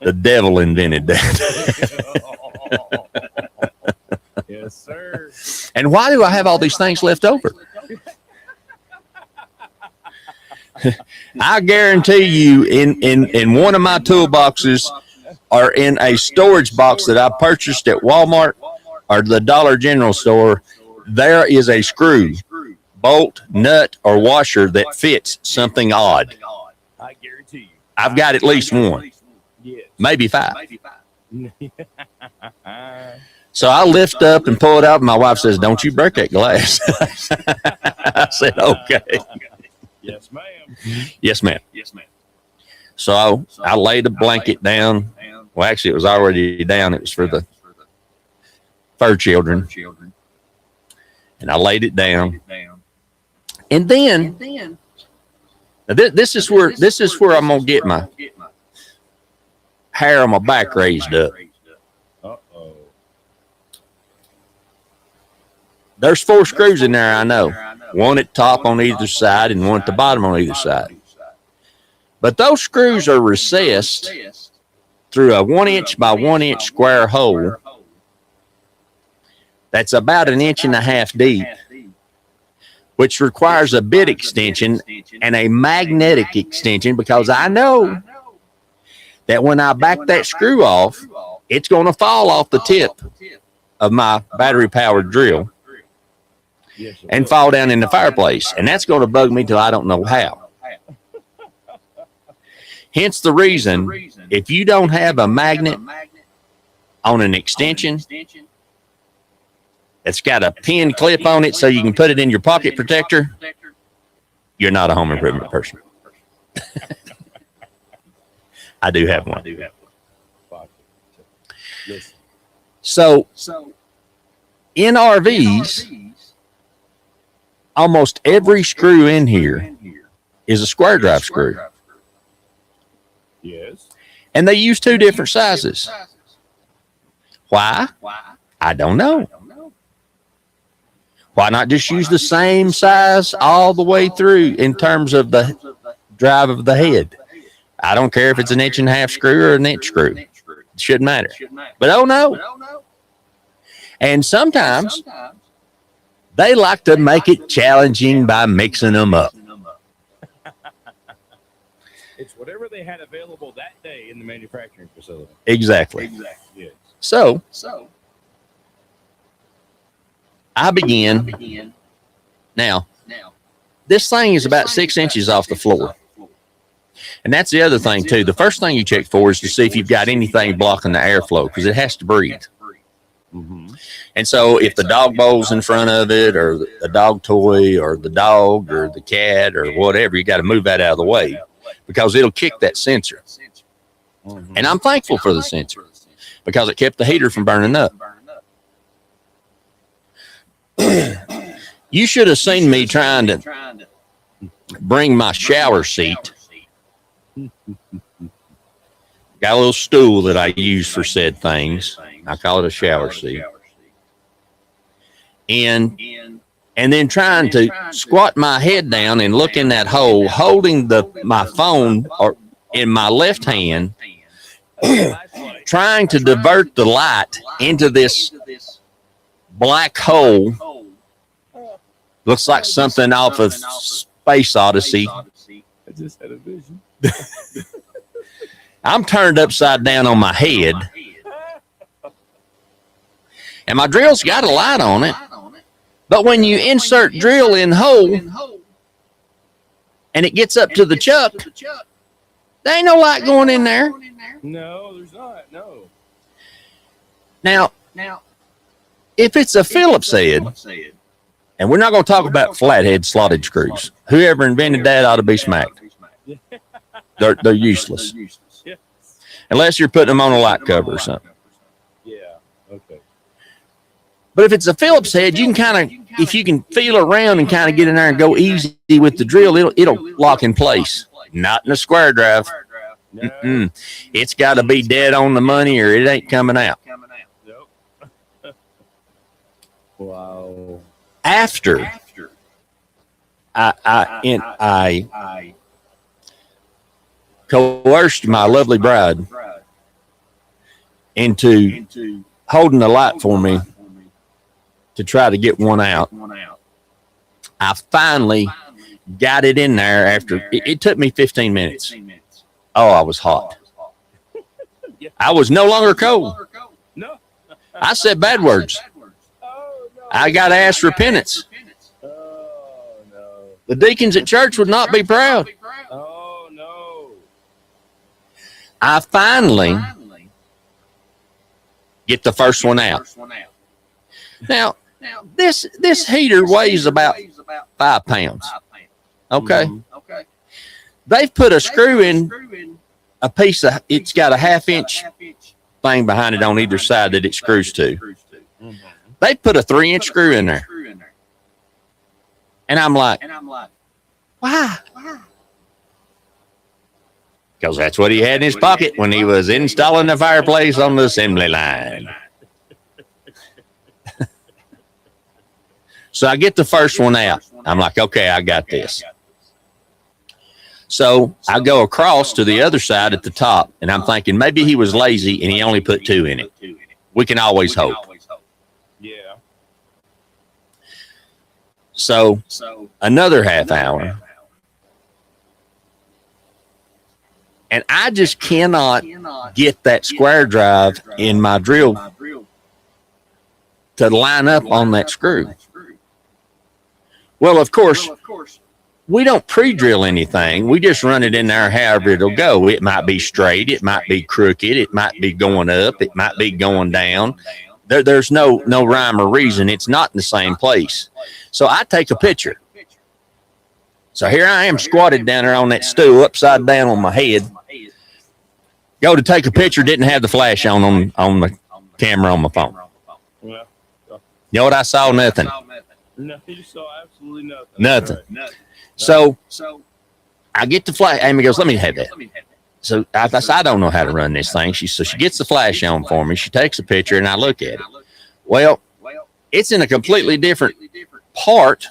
The devil invented that. Yes, sir. And why do I have all these things left over? I guarantee you, in one of my toolboxes, or in a storage box that I purchased at Walmart or the Dollar General store, there is a screw, bolt, nut, or washer that fits something odd. I guarantee you. I've got at least one, maybe five. So I lift up and pull it out, and my wife says, "Don't you break that glass." I said, "Okay." Yes, ma'am. Yes, ma'am. Yes, ma'am. So I laid a blanket down. Well, actually, it was already down. It was for the fur children. And I laid it down. And then now this is where I'm gonna get my hair on my back raised up. Uh-oh. There's 4 screws in there, I know. One at the top on either side and one at the bottom on either side. But those screws are recessed through a 1-inch by 1-inch square hole that's about 1.5 inches deep, which requires a bit extension and a magnetic extension, because I know that when I back that screw off, it's going to fall off the tip of my battery-powered drill and fall down in the fireplace. And that's going to bug me till I don't know how. Hence the reason, if you don't have a magnet on an extension that's got a pin clip on it so you can put it in your pocket protector, you're not a home improvement person. I do have one. So in RVs, almost every screw in here is a square drive screw. Yes. And they use 2 different sizes. Why? I don't know. Why not just use the same size all the way through in terms of the drive of the head? I don't care if it's 1.5 inch screw or 1 inch screw. It shouldn't matter. But oh no. And sometimes they like to make it challenging by mixing them up. It's whatever they had available that day in the manufacturing facility. Exactly. Yes. So I begin. Now, this thing is about 6 inches off the floor. And that's the other thing, too. The first thing you check for is to see if you've got anything blocking the airflow, because it has to breathe. Mm-hmm. And so if the dog bowl's in front of it, or a dog toy, or the dog, or the cat, or whatever, you got to move that out of the way, because it'll kick that sensor. Mm-hmm. And I'm thankful for the sensor, because it kept the heater from burning up. You should have seen me trying to bring my shower seat. Got a little stool that I use for said things. I call it a shower seat. And then trying to squat my head down and look in that hole, holding my phone or in my left hand, trying to divert the light into this black hole. Looks like something off of Space Odyssey. I just had a vision. I'm turned upside down on my head. And my drill's got a light on it. But when you insert drill in hole and it gets up to the chuck, there ain't no light going in there. No, there's not. No. Now, if it's a Phillips head, and we're not going to talk about flathead slotted screws. Whoever invented that ought to be smacked. They're useless. Unless you're putting them on a light cover or something. Yeah. Okay. But if it's a Phillips head, you can kind of, if you can feel around and kind of get in there and go easy with the drill, it'll lock in place. Not in a square drive. It's got to be dead on the money or it ain't coming out. Wow. After I coerced my lovely bride into holding the light for me to try to get one out, I finally got it in there after it took me 15 minutes. Oh, I was hot. I was no longer cold. No. I said bad words. I got to ask repentance. The deacons at church would not be proud. Oh no. I finally get the first one out. Now, this heater weighs about 5 pounds. Okay. They've put a screw in a piece of, it's got a 1/2 inch thing behind it on either side that it screws to. They put a 3-inch screw in there. And I'm like, why? Because that's what he had in his pocket when he was installing the fireplace on the assembly line. So I get the first one out. I'm like, okay, I got this. So I go across to the other side at the top, and I'm thinking maybe he was lazy and he only put 2 in it. We can always hope. Yeah. So another half hour. And I just cannot get that square drive in my drill to line up on that screw. Well, of course, we don't pre-drill anything. We just run it in there however it'll go. It might be straight. It might be crooked. It might be going up. It might be going down. There's no rhyme or reason. It's not in the same place. So I take a picture. So here I am squatted down there on that stool, upside down on my head. Go to take a picture, didn't have the flash on the camera on my phone. Well, you know what I saw? Nothing. no, you saw absolutely nothing. Nothing. So I get the flash. Amy goes, let me have that. So I said, I don't know how to run this thing. So she gets the flash on for me. She takes a picture and I look at it. Well, it's in a completely different part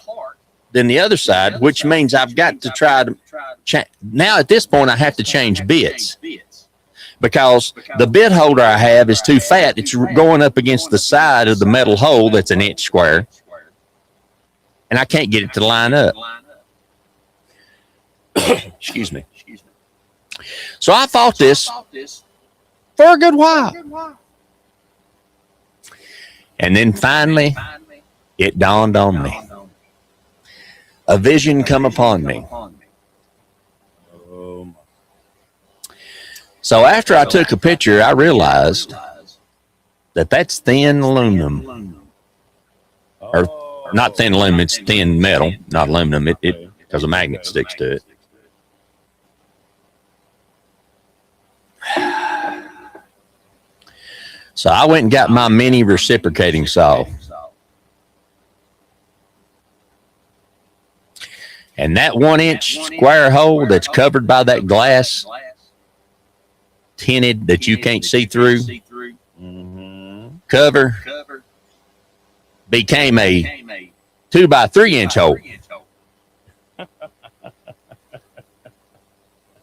than the other side, which means I've got to try to change. Now at this point, I have to change bits because the bit holder I have is too fat. It's going up against the side of the metal hole that's 1 inch square, and I can't get it to line up. Excuse me. So I fought this for a good while. And then finally, it dawned on me. A vision come upon me. So after I took a picture, I realized that that's thin aluminum. Or not thin aluminum, it's thin metal, not aluminum. It because a magnet sticks to it. So I went and got my mini reciprocating saw. And that 1 inch square hole that's covered by that glass tinted that you can't see through cover became a 2 by 3 inch hole.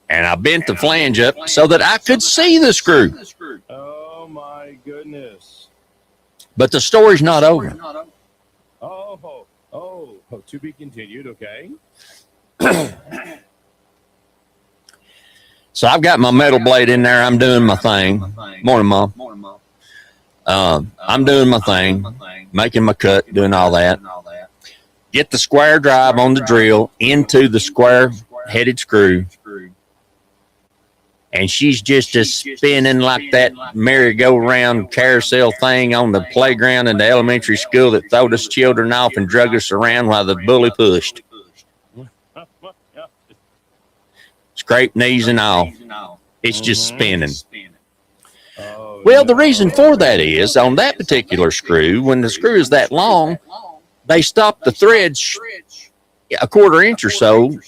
And I bent the flange up so that I could see the screw. Oh my goodness. But the story's not over. Oh, to be continued, okay. So I've got my metal blade in there. I'm doing my thing. Morning, Mom. I'm doing my thing, making my cut, doing all that. Get the square drive on the drill into the square headed screw. And she's just a spinning like that merry-go-round carousel thing on the playground in the elementary school that throwed us children off and drug us around while the bully pushed. Scrape knees and all. It's just spinning. Well, the reason for that is on that particular screw, when the screw is that long, they stop the threads a 1/4 inch or so,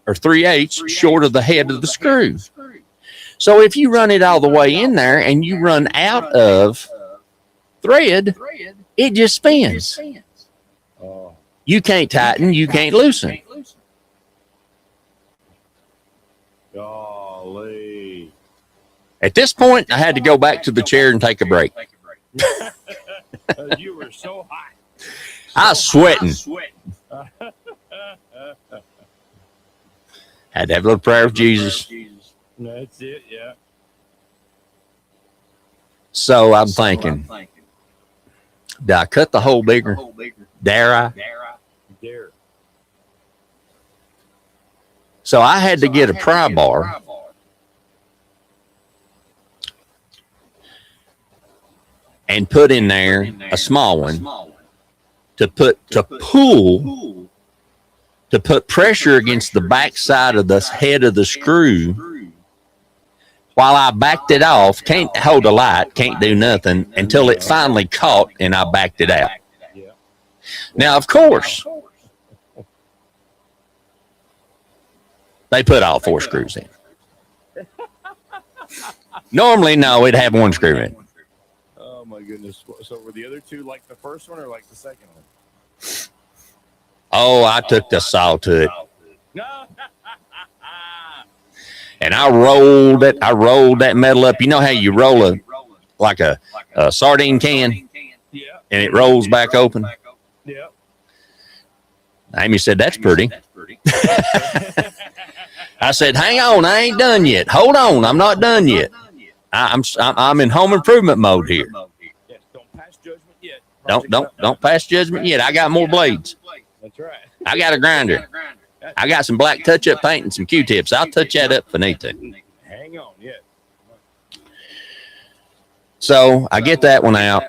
or 3/8 short of the head of the screw. So if you run it all the way in there and you run out of thread, it just spins. You can't tighten, you can't loosen. Golly. At this point, I had to go back to the chair and take a break. You were so hot. I was sweating. Had to have a little prayer of Jesus. That's it. Yeah. So I'm thinking, did I cut the hole bigger? Dare I? Dare. So I had to get a pry bar and put in there a small one to put pressure against the back side of the head of the screw while I backed it off. Can't hold a light, can't do nothing until it finally caught and I backed it out. Now, of course, they put all 4 screws in. Normally, no, it'd have 1 screw in. Oh my goodness! So were the other 2 like the first one or like the second one? Oh, I took the saw to it. And I rolled it. I rolled that metal up. You know how you roll a sardine can? Yeah. And it rolls back open? Yeah. Amy said, that's pretty. I said, hang on, I ain't done yet. Hold on, I'm not done yet. I'm in home improvement mode here. Yes, don't pass judgment yet. Don't pass judgment yet. I got more blades. That's right. I got a grinder. I got some black touch-up paint and some Q-tips. I'll touch that up if I need to. Hang on, yeah. So I get that one out,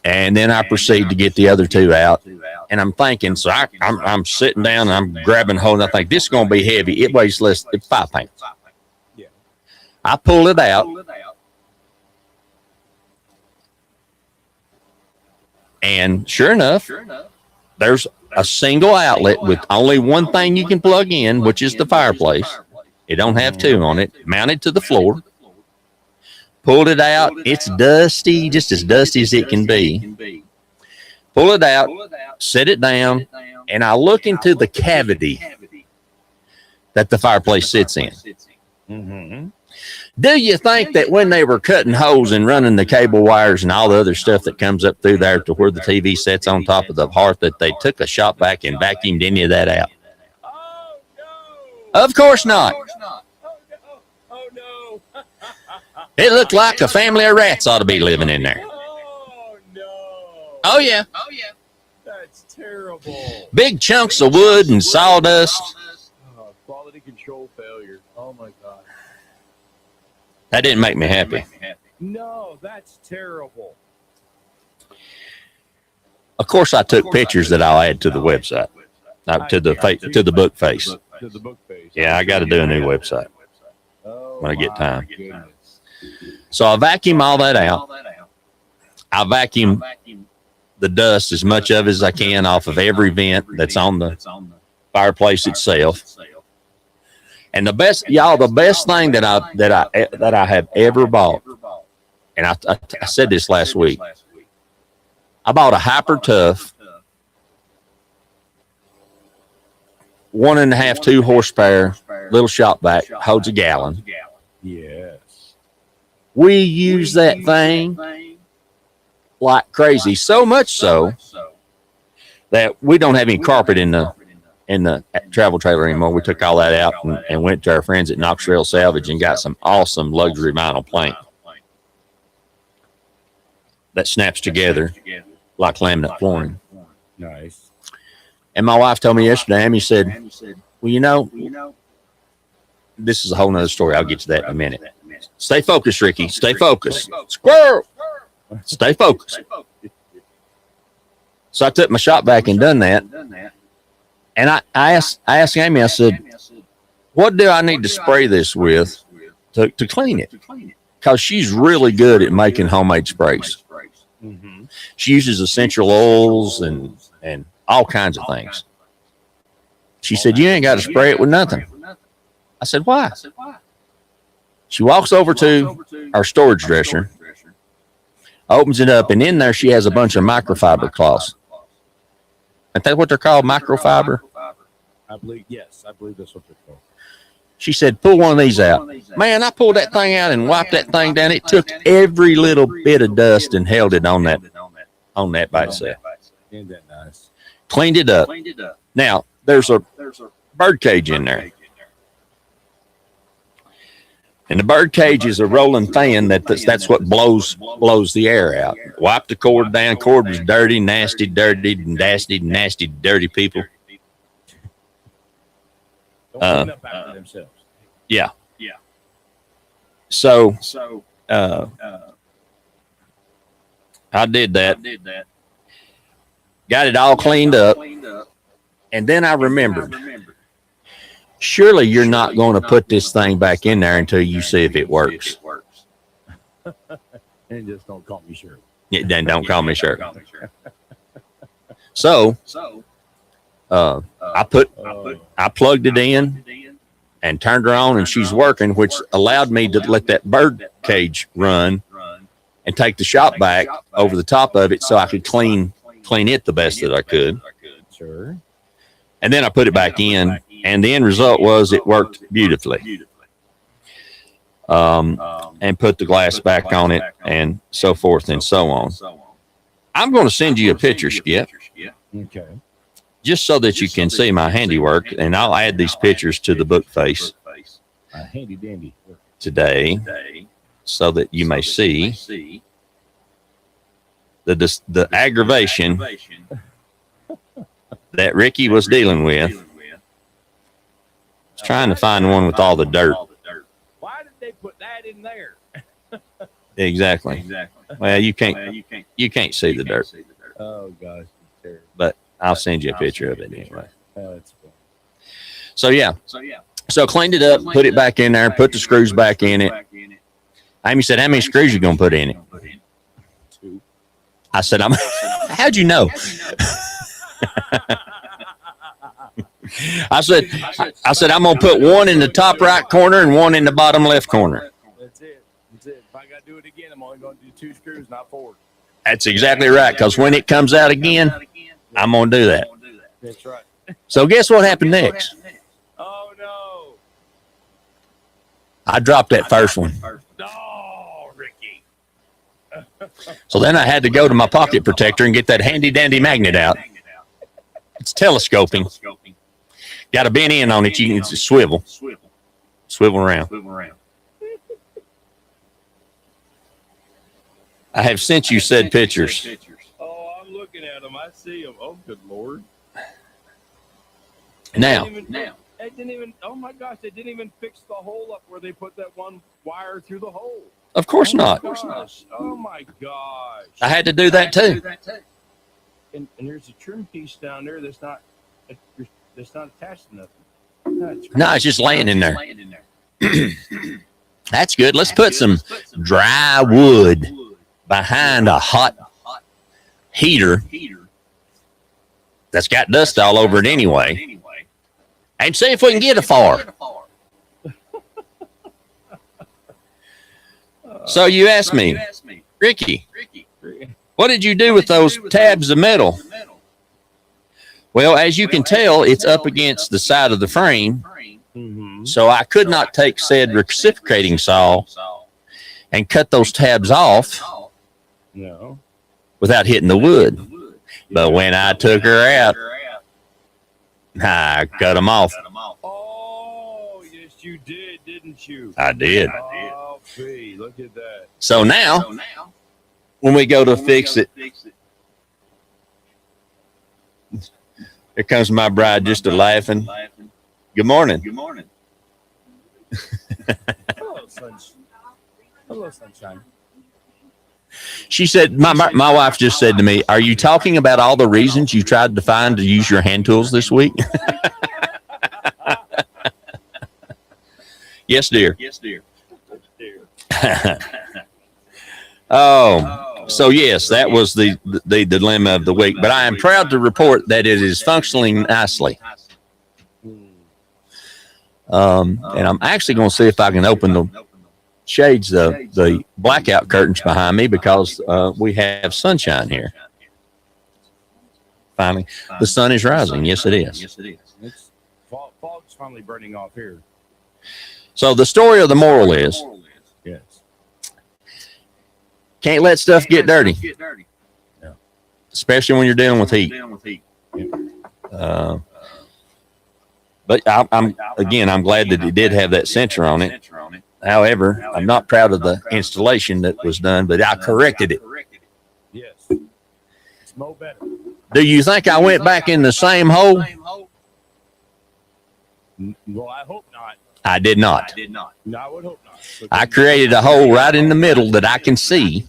and then I proceed to get the other 2 out. And I'm thinking, so I'm sitting down and I'm grabbing hold. And I think this is going to be heavy. It weighs less than 5 pounds. Yeah. I pull it out. And sure enough, there's a single outlet with only one thing you can plug in, which is the fireplace. It don't have 2 on it, mounted to the floor. Pulled it out. It's dusty, just as dusty as it can be. Pull it out, set it down, and I look into the cavity that the fireplace sits in. Mm-hmm. Do you think that when they were cutting holes and running the cable wires and all the other stuff that comes up through there to where the TV sets on top of the hearth, that they took a shop vac and vacuumed any of that out? Oh, no. Of course not. Oh, no. It looked like a family of rats ought to be living in there. Oh, no. Oh, yeah. That's terrible. Big chunks of wood and sawdust. Quality control failure. Oh, my God. That didn't make me happy. No, that's terrible. Of course, I took pictures that I'll add to the website, to the book face. To the book face. Yeah, I got to do a new website when I get time. Goodness. So I vacuum all that out. I vacuum the dust, as much of it as I can, off of every vent that's on the fireplace itself. And the best thing that I have ever bought, and I said this last week, I bought a Hyper Tough 1.5, 2 horsepower little shop vac, holds a gallon. Yes. We use that thing like crazy, so much so that we don't have any carpet in the travel trailer anymore. We took all that out and went to our friends at Knox Rail Salvage and got some awesome luxury vinyl plank that snaps together like laminate flooring. Nice. And my wife told me yesterday, Amy said, well, you know, this is a whole nother story. I'll get to that in a minute. Stay focused, Ricky. Stay focused. Squirrel. Stay focused. So I took my shop vac and done that. And I asked Amy, I said, what do I need to spray this with to clean it? Because she's really good at making homemade sprays. Mm-hmm. She uses essential oils and all kinds of things. She said, you ain't got to spray it with nothing. I said, why? She walks over to our storage dresser, opens it up, and in there she has a bunch of microfiber cloths. Isn't that what they're called, microfiber? I believe that's what they're called. She said, pull one of these out. Man, I pulled that thing out and wiped that thing down. It took every little bit of dust and held it on that by itself. Isn't that nice? Cleaned it up. Now, there's a bird cage in there. And the bird cage is a rolling fan that's what blows the air out. Wipe the cord down. Cord was dirty, nasty, dirty people. Don't clean up after themselves. Yeah. So I did that. Got it all cleaned up. And then I remembered, surely you're not going to put this thing back in there until you see if it works. And just don't call me Shirley. Yeah, then don't call me Shirley. So I plugged it in and turned her on, and she's working, which allowed me to let that bird cage run and take the shop back over the top of it so I could clean it the best that I could. Sure. And then I put it back in, and the end result was it worked beautifully. And put the glass back on it, and so forth and so on. I'm going to send you a picture, Skip. Okay. Just so that you can see my handiwork, and I'll add these pictures to the book face Handy dandy. today, so that you may see the aggravation that Ricky was dealing with. He's trying to find one with all the dirt. Why did they put that in there? Exactly. Well, you can't see the dirt, Oh gosh. but I'll send you a picture of it anyway. That's cool. So yeah. So cleaned it up, put it back in there, put the screws back in it. Amy said, "How many screws you gonna put in it?" Two. I said, "How'd you know?" I said, "I'm gonna put one in the top right corner and one in the bottom left corner." That's it. If I got to do it again, I'm only going to do 2 screws, not 4. That's exactly right. Because when it comes out again, I'm gonna do that. That's right. So guess what happened next? Oh no. I dropped that first one. No, Ricky. So then I had to go to my pocket protector and get that handy dandy magnet out. It's telescoping. Got a bent end on it. You can just swivel around. I have sent you said pictures. Oh, I'm looking at them. I see them. Oh, good Lord. Now, They didn't even, oh my gosh, they didn't even fix the hole up where they put that one wire through the hole. of course not. Oh my gosh. I had to do that too. And there's a trim piece down there that's not attached to nothing. No, it's just laying in there. That's good. Let's put some dry wood behind a hot heater that's got dust all over it anyway, and see if we can get a far. So you asked me, Ricky, what did you do with those tabs of metal? Well, as you can tell, it's up against the side of the frame, so I could not take said reciprocating saw and cut those tabs off without hitting the wood. But when I took her out, I cut them off. Oh, yes, you did, didn't you? I did. Oh, gee, look at that. So now, when we go to fix it, here comes my bride just a laughing. Good morning. Hello, sunshine. Hello, sunshine. She said, my wife just said to me, "Are you talking about all the reasons you tried to find to use your hand tools this week?" Yes, dear. Oh, so yes, that was the dilemma of the week. But I am proud to report that it is functioning nicely. And I'm actually going to see if I can open the shades, the blackout curtains behind me, because we have sunshine here. Finally, the sun is rising. Yes, it is. It's fog's finally burning off here. So the story of the moral is, yes, can't let stuff get dirty, especially when you're dealing with heat. But I'm glad that it did have that sensor on it. However, I'm not proud of the installation that was done, but I corrected it. Yes. It's Mo better. Do you think I went back in the same hole? Well, I hope not. I did not. No, I would hope not. But I created a hole right in the middle that I can see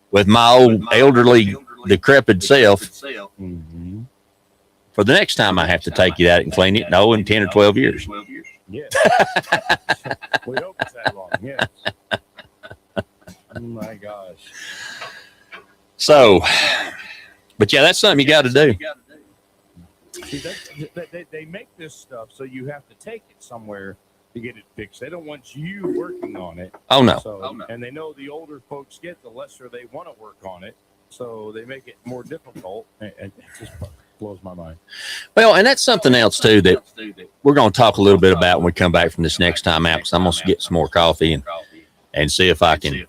with my old elderly, decrepit self. Mm-hmm. For the next time I have to take it out and clean it, no, in 10 or 12 years. Yes. We hope it's that long. Yes. Oh my gosh. So, but yeah, that's something you got to do. See, they make this stuff so you have to take it somewhere to get it fixed. They don't want you working on it. Oh, no. So, and they know the older folks get, the lesser they want to work on it. So they make it more difficult. And it just blows my mind. Well, and that's something else too that we're going to talk a little bit about when we come back from this next time out, because I'm going to get some more coffee and see if I can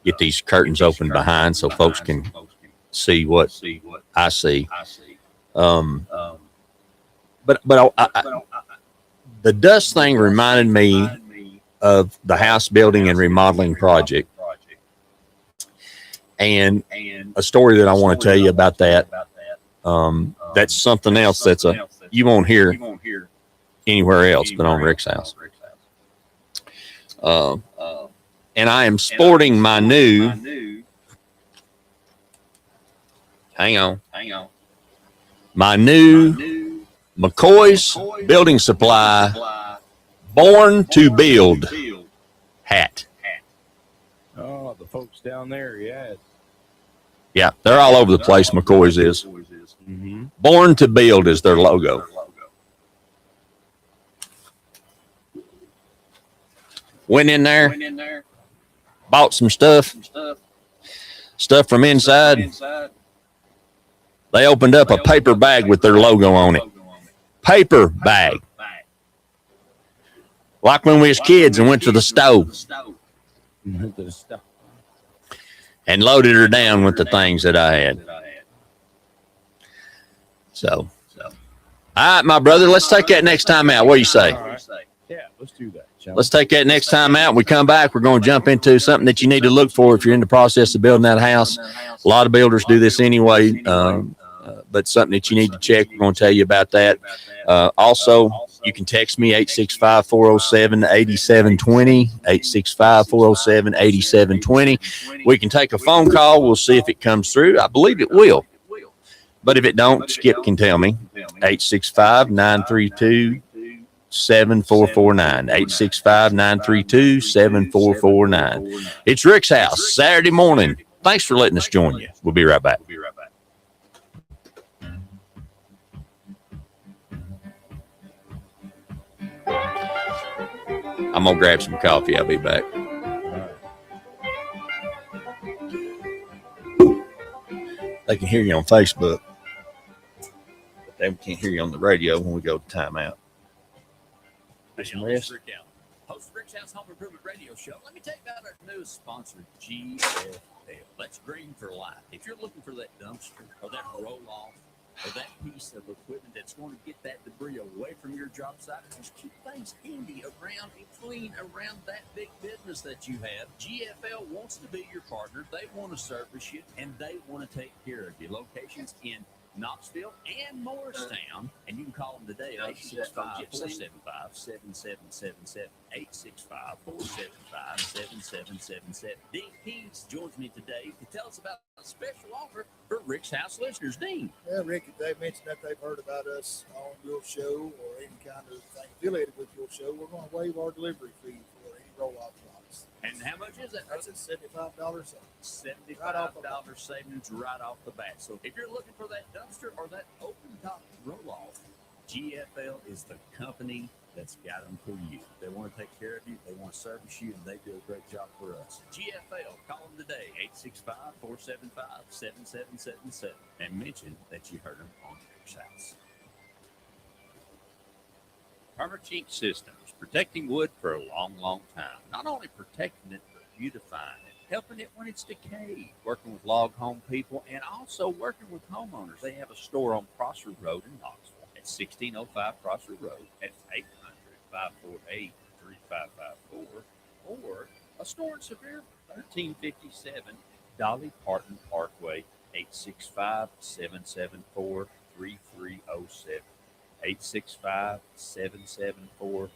get these curtains open behind so folks can see what I see. But the dust thing reminded me of the house building and remodeling project, and a story that I want to tell you about that. That's something else that's you won't hear anywhere else but on Rick's house. And I am sporting my new. Hang on. My new McCoy's Building Supply Born to Build hat. Oh, the folks down there, yeah. Yeah, they're all over the place. McCoy's is. Mm-hmm. Born to Build is their logo. Went in there, bought some stuff from inside. They opened up a paper bag with their logo on it. Paper bag. Like when we was kids and went to the stove and loaded her down with the things that I had. So, all right, my brother, let's take that next time out. What do you say? Yeah, let's do that. Let's take that next time out. When we come back, we're going to jump into something that you need to look for if you're in the process of building that house. A lot of builders do this anyway, but something that you need to check. We're going to tell you about that. Also, you can text me 865-407-8720, 865-407-8720. We can take a phone call. We'll see if it comes through. I believe it will. But if it don't, Skip can tell me. 865-932-7449. 865-932-7449. It's Rick's house, Saturday morning. Thanks for letting us join you. We'll be right back. I'm going to grab some coffee. I'll be back. They can hear you on Facebook, but they can't hear you on the radio when we go to timeout. Host Rick's House Home Improvement Radio Show. Let me tell you about our newest sponsor, GFL. That's green for life. If you're looking for that dumpster or that roll-off or that piece of equipment that's going to get that debris away from your job site, just keep things handy around and clean around that big business that you have. GFL wants to be your partner. They want to service you, and they want to take care of you. Locations in Knoxville and Morristown, and you can call them today at 865-475-7777, 865-475-7777. Dean Keys joins me today to tell us about a special offer for Rick's House listeners. Dean. Yeah, Rick, if they mentioned that they've heard about us on your show or any kind of thing affiliated with your show, we're going to waive our delivery fee for any roll-off box. And how much is that? That's at $75 $75 savings right off the bat. So if you're looking for that dumpster or that open top roll-off, GFL is the company that's got them for you. They want to take care of you, they want to service you, and they do a great job for us. GFL, call them today, 865-475-7777, and mention that you heard them on Rick's House. Permachink Systems, protecting wood for a long, long time. Not only protecting it, but beautifying it, helping it when it's decayed, working with log home people, and also working with homeowners. They have a store on Prosser Road in Knoxville at 1605 Prosser Road. That's 548-3554, or a store in Severe, 1357 Dolly Parton Parkway, 865-774-3307. 865-774-3307.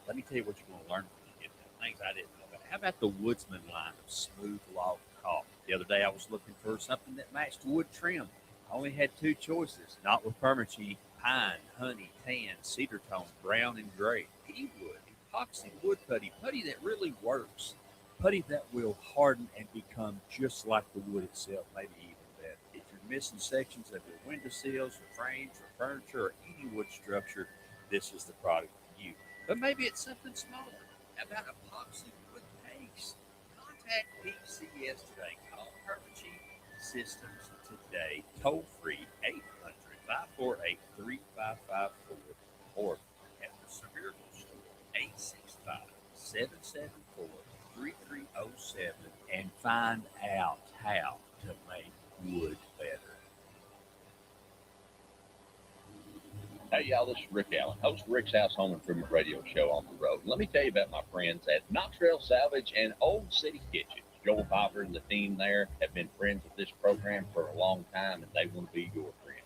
Let me tell you what you're going to learn from it. Things I didn't know about. How about the Woodsman line of smooth log coffee? The other day I was looking for something that matched wood trim. I only had two choices, not with permachi, pine, honey, tan, cedar tone, brown, and gray. Wood, epoxy, wood putty that really works. Putty that will harden and become just like the wood itself, maybe even better. If you're missing sections of your window sills or frames or furniture or any wood structure, this is the product for you. But maybe it's something smaller. How about epoxy wood paste? Contact PCS today. Call Permachi Systems today. Toll free 800-548-3554 or at the Sevierville store 865-774-3307 and find out how to make wood better. Hey y'all, this is Rick Allen, host of Rick's House Home Improvement Radio Show on the road. Let me tell you about my friends at Knoxville Salvage and Old City Kitchen. Joel Popper and the team there have been friends of this program for a long time, and they want to be your friend.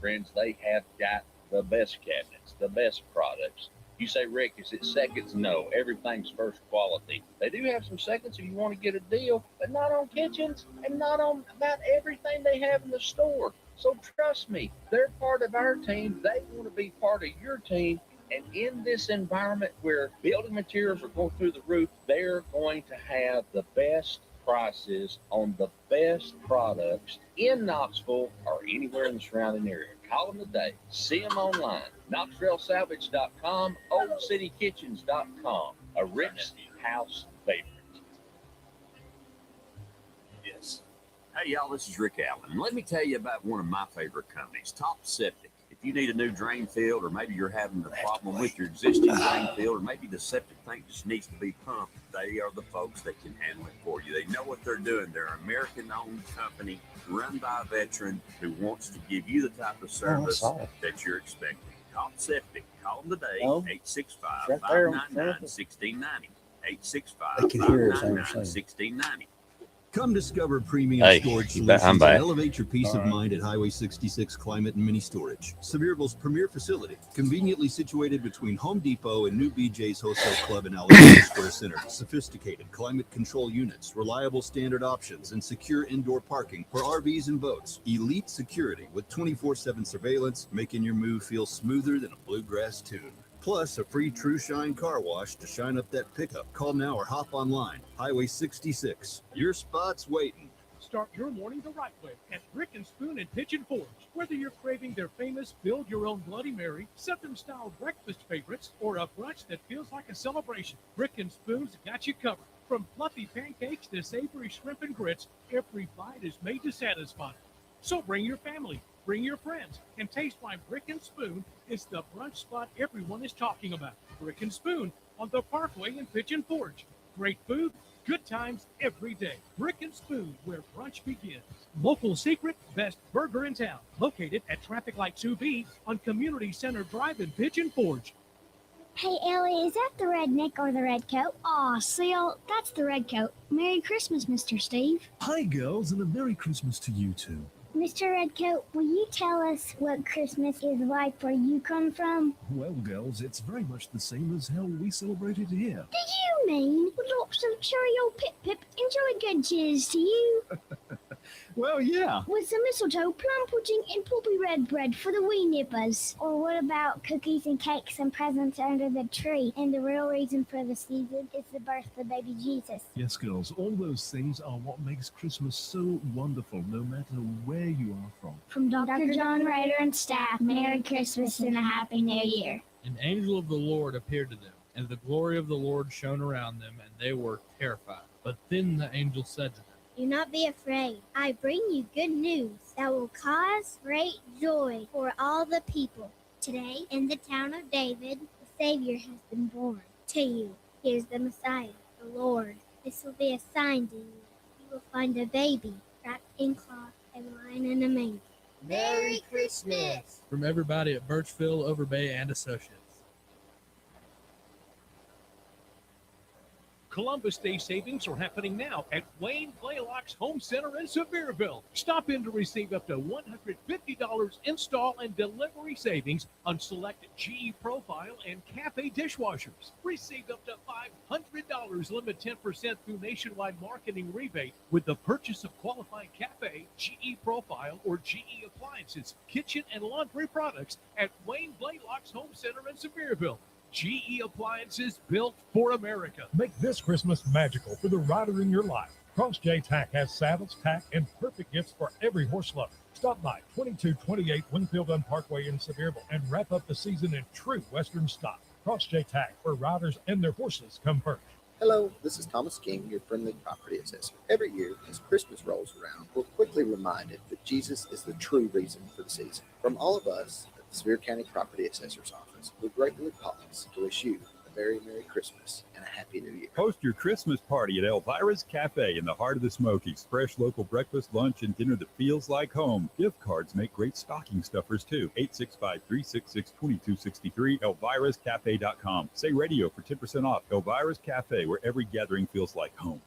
Friends, they have got the best cabinets, the best products. You say, Rick, is it seconds? No, everything's first quality. They do have some seconds if you want to get a deal, but not on kitchens and not on about everything they have in the store. So trust me, they're part of our team. They want to be part of your team. And in this environment where building materials are going through the roof, they're going to have the best prices on the best products in Knoxville or anywhere in the surrounding area. Call them today. See them online. KnoxvilleSalvage.com, OldCityKitchens.com. A Rick's House favorite. Yes. Hey, y'all, this is Rick Allen. Let me tell you about one of my favorite companies, Top Septic. If you need a new drain field, or maybe you're having a problem with your existing drain field, or maybe the septic tank just needs to be pumped, they are the folks that can handle it for you. They know what they're doing. They're an American-owned company run by a veteran who wants to give you the type of service that you're expecting. Top Septic. Call them today, 865-599-1690. 865-599-1690. Come discover premium Hey, storage you bet. solutions I'm and back. elevate your peace of mind at Highway 66 Climate and Mini Storage. Sevierville's premier facility, conveniently situated between Home Depot and New BJ's Wholesale Club in Alexander Square Center. Sophisticated climate control units, reliable standard options, and secure indoor parking for RVs and boats. Elite security with 24/7 surveillance, making your move feel smoother than a bluegrass tune. Plus, a free True Shine car wash to shine up that pickup. Call now or hop online. Highway 66. Your spot's waiting. Start your morning the right way at Brick and Spoon and Pigeon Forge. Whether you're craving their famous build-your-own Bloody Mary, Southern-style breakfast favorites, or a brunch that feels like a celebration, Brick and Spoon's got you covered. From fluffy pancakes to savory shrimp and grits, every bite is made to satisfy. So bring your family, bring your friends, and taste why Brick and Spoon is the brunch spot everyone is talking about. Brick and Spoon on the Parkway in Pigeon Forge. Great food, good times every day. Brick and Spoon, where brunch begins. Local secret, best burger in town. Located at Traffic Light 2B on Community Center Drive in Pigeon Forge. Hey, Ellie, is that the redneck or the red coat? Aw, Seal, that's the red coat. Merry Christmas, Mr. Steve. Hi, girls, and a Merry Christmas to you too. Mr. Redcoat, will you tell us what Christmas is like where you come from? Well, girls, it's very much the same as how we celebrate it here. Do you mean with lots of Cheerio pip-pip and jolly good cheers to you? Well, yeah. With some mistletoe, plum pudding, and pulpy red bread for the wee nippers. Or what about cookies and cakes and presents under the tree? And the real reason for the season is the birth of baby Jesus. Yes, girls, all those things are what makes Christmas so wonderful, no matter where you are from. From Dr. John Ryder and staff, Merry Christmas and a Happy New Year. An angel of the Lord appeared to them, and the glory of the Lord shone around them, and they were terrified. But then the angel said to them, Do not be afraid. I bring you good news that will cause great joy for all the people. Today, in the town of David, the Savior has been born to you. He is the Messiah, the Lord. This will be a sign to you. You will find a baby wrapped in cloth and lying in a manger. Merry Christmas! From everybody at Birchville, Overbay, and Associates. Columbus Day savings are happening now at Wayne Blaylock's Home Center in Sevierville. Stop in to receive up to $150 install and delivery savings on selected GE Profile and Cafe dishwashers. Receive up to $500, limit 10% through nationwide marketing rebate with the purchase of qualifying Cafe, GE Profile, or GE Appliances, kitchen and laundry products at Wayne Blaylock's Home Center in Sevierville. GE Appliances, built for America. Make this Christmas magical for the rider in your life. Cross J Tack has saddles, tack, and perfect gifts for every horse lover. Stop by 2228 Wingfield Parkway in Sevierville and wrap up the season in true Western style. Cross J Tack, where riders and their horses come first. Hello, this is Thomas King, your friendly property assessor. Every year, as Christmas rolls around, we're quickly reminded that Jesus is the true reason for the season. From all of us at the Sevier County Property Assessor's Office, we gratefully pause to wish you a very Merry Christmas and a Happy New Year. Host your Christmas party at Elvira's Cafe in the heart of the Smokies. Fresh local breakfast, lunch, and dinner that feels like home. Gift cards make great stocking stuffers too. 865-366-2263, elvirascafe.com. Say radio for 10% off. Elvira's Cafe, where every gathering feels like home.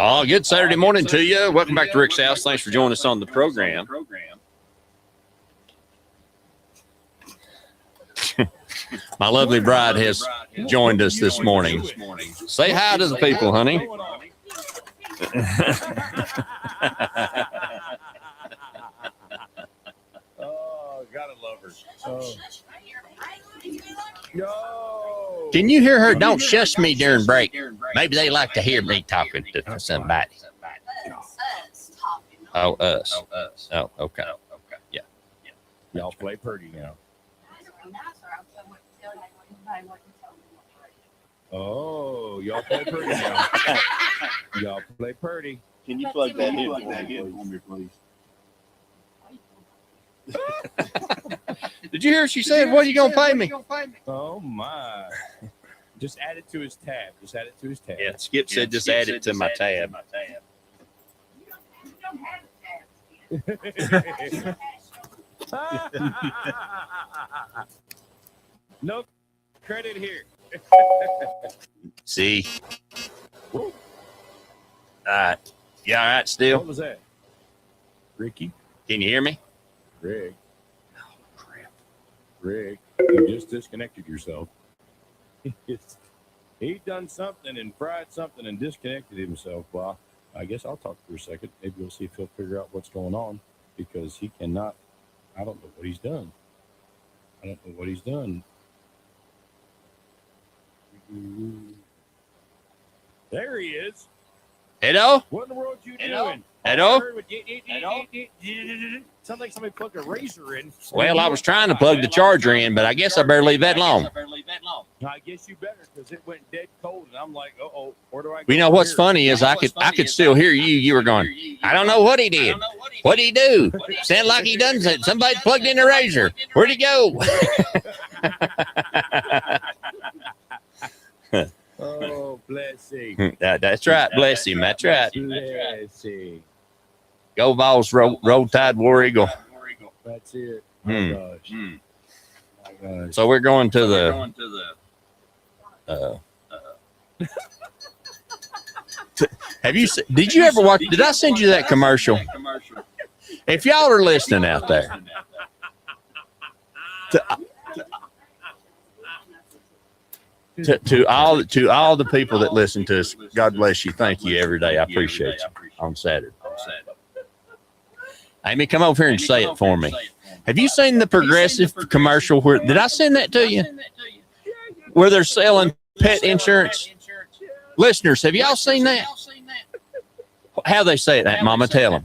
Oh, good Saturday morning to you. Welcome back to Rick's House. Thanks for joining us on the program. My lovely bride has joined us this morning. Say hi to the people, honey. Oh, gotta love her. Can you hear her? Don't shush me during break. Maybe they like to hear me talking to somebody. Oh, us. Oh, okay. Yeah. Y'all play pretty now. Oh, y'all play pretty now. Y'all play pretty. Can you plug that in for me, please? Did you hear what she said? What are you going to pay me? Oh, my. Just add it to his tab. Yeah, Skip said just add it to my tab. No credit here. See? All right. You all right still? What was that? Ricky? Can you hear me? Rick. Oh, crap. Rick, you just disconnected yourself. He done something and fried something and disconnected himself. Well, I guess I'll talk for a second. Maybe we'll see if he'll figure out what's going on, because he cannot. I don't know what he's done. There he is. Hello? What in the world you doing? Hello? Sounds like somebody plugged a razor in. Well, I was trying to plug the charger in, but I guess I better leave that alone. I guess you better, because it went dead cold, and I'm like, uh-oh, where do I go? You know what's funny is I could still hear you. You were going, I don't know what he did. What'd he do? Sound like he done something. Somebody plugged in the razor. Where'd he go? Oh, bless him. That's right. Bless him. That's right. Bless him. Go Vols, roll Tide, War Eagle. That's it. Hmm. Oh, gosh. My gosh. So we're going to have you? Did you ever watch? Did I send you that commercial? If y'all are listening out there, to all the people that listen to us, God bless you. Thank you every day. I appreciate you on Saturday. Amy, come over here and say it for me. Have you seen the Progressive commercial? Where did I send that to you? where they're selling pet insurance. Listeners, have y'all seen that? How they say it, that Mama? Tell them.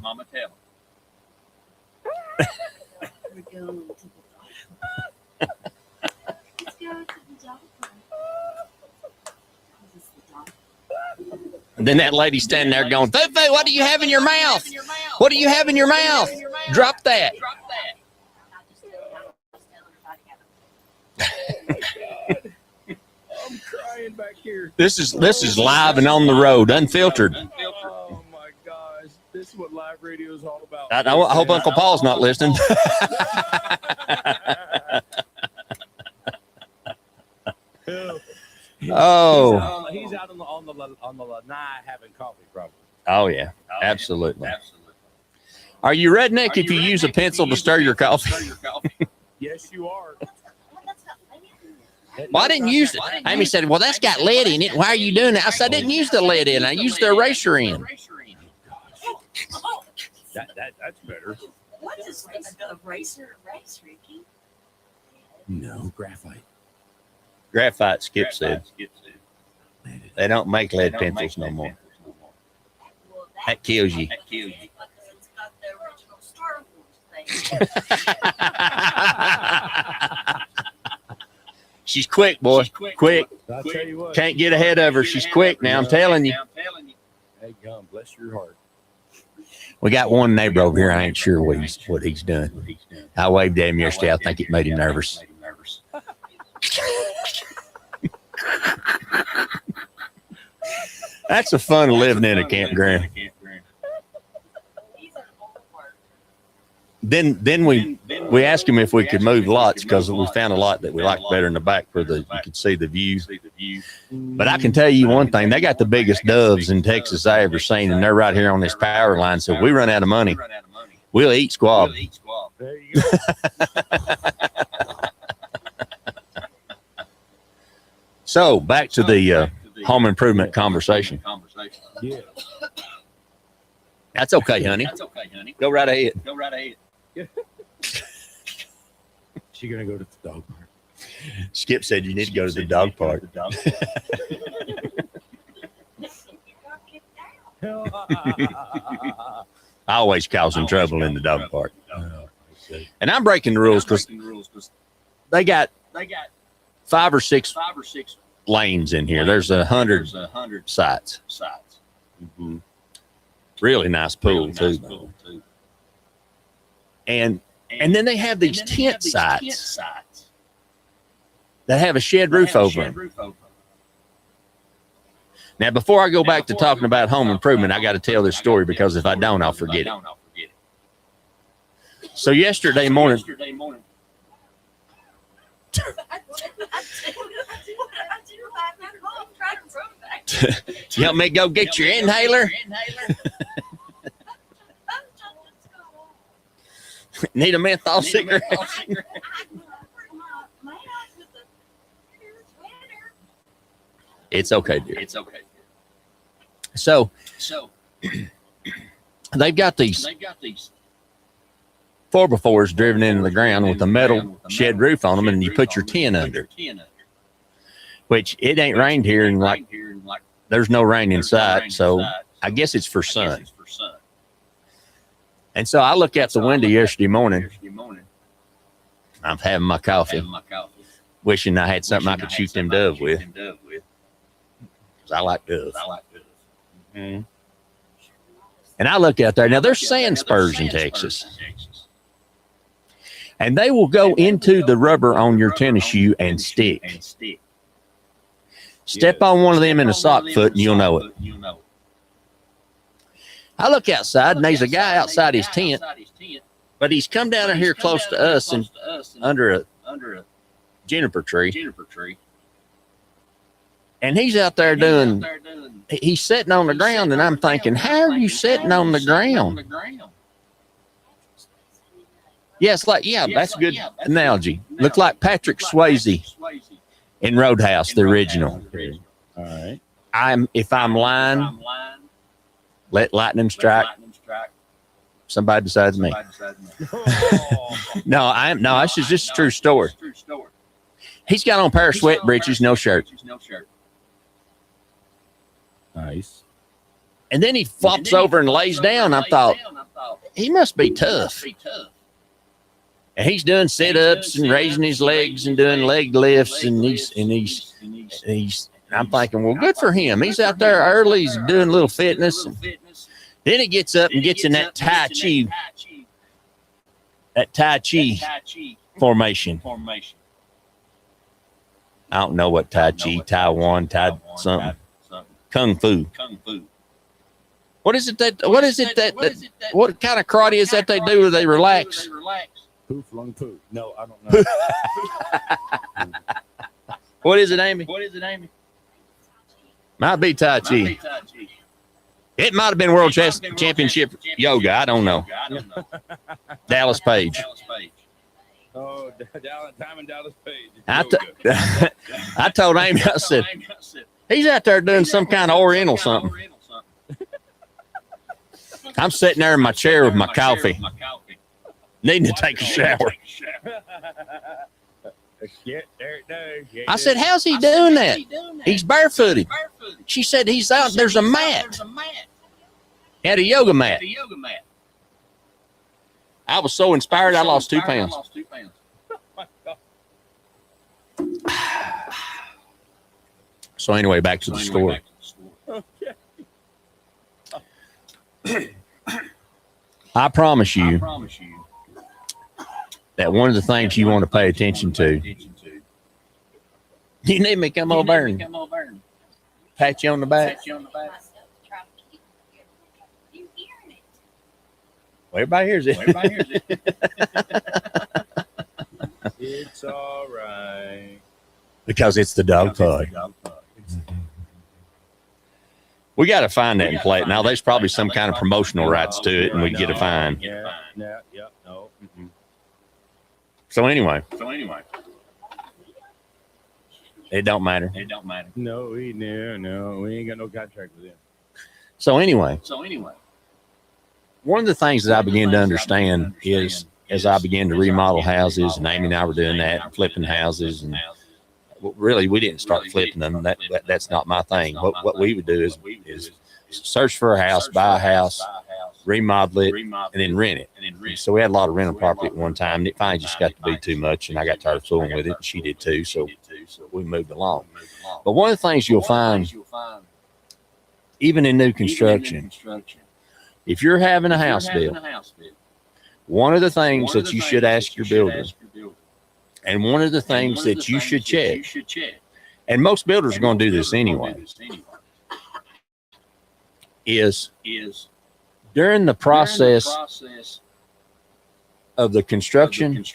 And then that lady standing there going, "Fufu, what do you have in your mouth? What do you have in your mouth? Drop that." I'm crying back here. This is live and on the road, unfiltered. Oh my gosh, this is what live radio is all about. I hope Uncle Paul's not listening. Oh, he's out on the lanai having coffee, probably. oh yeah, absolutely. Are you redneck if you use a pencil to stir your coffee? Yes, you are. Well, I didn't use it. Amy said, "Well, that's got lead in it. Why are you doing that?" I said, "I didn't use the lead in. I used the eraser in." That's better. What is a eraser, Ricky? No, graphite. Graphite, Skip said. They don't make lead pencils no more. That kills you. It's got the original Star Wars thing. She's quick, boy. Quick. I'll tell you what. Can't get ahead of her. She's quick now. I'm telling you. Hey, God, bless your heart. We got one neighbor over here. I ain't sure what he's done. I waved at him yesterday. I think it made him nervous. That's the fun of living in a campground. Then we asked him if we could move lots because we found a lot that we liked better in the back where you could see the view. But I can tell you one thing, they got the biggest doves in Texas I ever seen, and they're right here on this power line. So if we run out of money, we'll eat squab. There you go. So back to the home improvement conversation. Yeah. That's okay, honey. Go right ahead. She gonna go to the dog park. Skip said you need to go to the dog park. I always cause some trouble in the dog park. And I'm breaking the rules because they got 5 or 6 lanes in here. There's 100 sites. Mm-hmm. Really nice pool too. And then they have these tent sites that have a shed roof over them. Now, before I go back to talking about home improvement, I got to tell this story because if I don't, I'll forget it. So yesterday morning, you help me go get your inhaler? Need a menthol cigarette? It's okay, dear. So they've got these 4x4s driven into the ground with a metal shed roof on them, and you put your tent under. Which it ain't rained here, and like there's no rain inside, so I guess it's for sun. And so I look out the window yesterday morning. I'm having my coffee, wishing I had something I could shoot them dove with. Because I like dove. Mm-hmm. And I look out there. Now, there's sand spurs in Texas. And they will go into the rubber on your tennis shoe and stick. Step on one of them in a sock foot and you'll know it. I look outside and there's a guy outside his tent, but he's come down here close to us and under a juniper tree. And he's out there he's sitting on the ground, and I'm thinking, how are you sitting on the ground? Yeah, that's a good analogy. Look like Patrick Swayze in Roadhouse, the original. All right. If I'm lying, let lightning strike. Somebody besides me. No, this is just a true story. He's got on a pair of sweat breeches, no shirt. Nice. And then he flops over and lays down. I thought, he must be tough. And he's doing sit-ups and raising his legs and doing leg lifts, and he's I'm thinking, well, good for him. He's out there early. He's doing a little fitness. And then he gets up and gets in that Tai Chi formation. I don't know what Tai Chi, Taiwan, something. Kung Fu. What is it that what kind of karate is that they do where they relax? Poof lung poo. No, I don't know. What is it, Amy? Might be Tai Chi. It might have been World Championship Yoga. I don't know. Dallas Page. Oh, Diamond Dallas Page. I told Amy, I said, he's out there doing some kind of Oriental something. I'm sitting there in my chair with my coffee, needing to take a shower. I said, how's he doing that? He's barefooted. She said, he's out. There's a mat. Had a yoga mat. I was so inspired, I lost 2 pounds. So anyway, back to the story. I promise you that one of the things you want to pay attention to, you need me to come over and pat you on the back. Well, everybody hears it. It's all right. Because it's the dog pod. We got to find that and play it. Now, there's probably some kind of promotional rights to it, and we get a fine. No. So anyway, it don't matter. No, we ain't got no contract with him. So anyway, one of the things that I began to understand is as I began to remodel houses, and Amy and I were doing that, and flipping houses, and really we didn't start flipping them. That's not my thing. What we would do is search for a house, buy a house, remodel it, and then rent it. So we had a lot of rental property at one time, and it finally just got to be too much, and I got tired of fooling with it, and she did too. So we moved along. But one of the things you'll find, even in new construction, if you're having a house built, one of the things that you should ask your builder, and one of the things that you should check, and most builders are going to do this anyway, is during the process of the construction,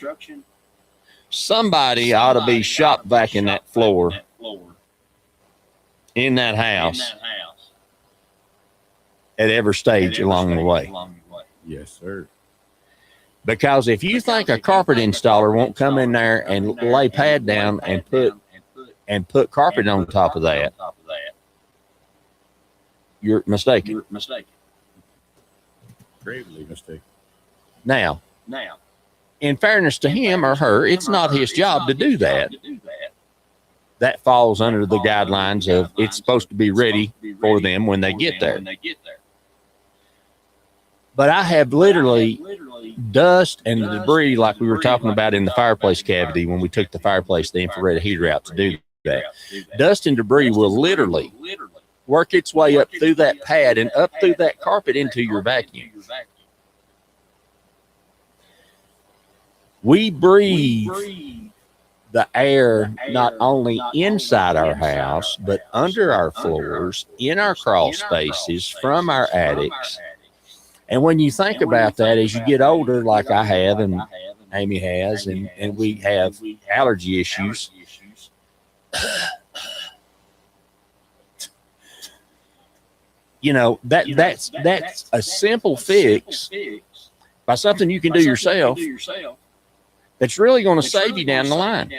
somebody ought to be shop vacuuming that floor in that house at every stage along the way. Yes, sir. Because if you think a carpet installer won't come in there and lay pad down and put carpet on top of that, you're mistaken. Gravely mistaken. Now, in fairness to him or her, it's not his job to do that. That falls under the guidelines of it's supposed to be ready for them when they get there. But I have literally dust and debris, like we were talking about in the fireplace cavity when we took the fireplace, the infrared heater out to do that. Dust and debris will literally work its way up through that pad and up through that carpet into your vacuum. We breathe the air not only inside our house, but under our floors, in our crawl spaces, from our attics. And when you think about that, as you get older, like I have and Amy has, and we have allergy issues, you know, that's a simple fix by something you can do yourself that's really going to save you down the line.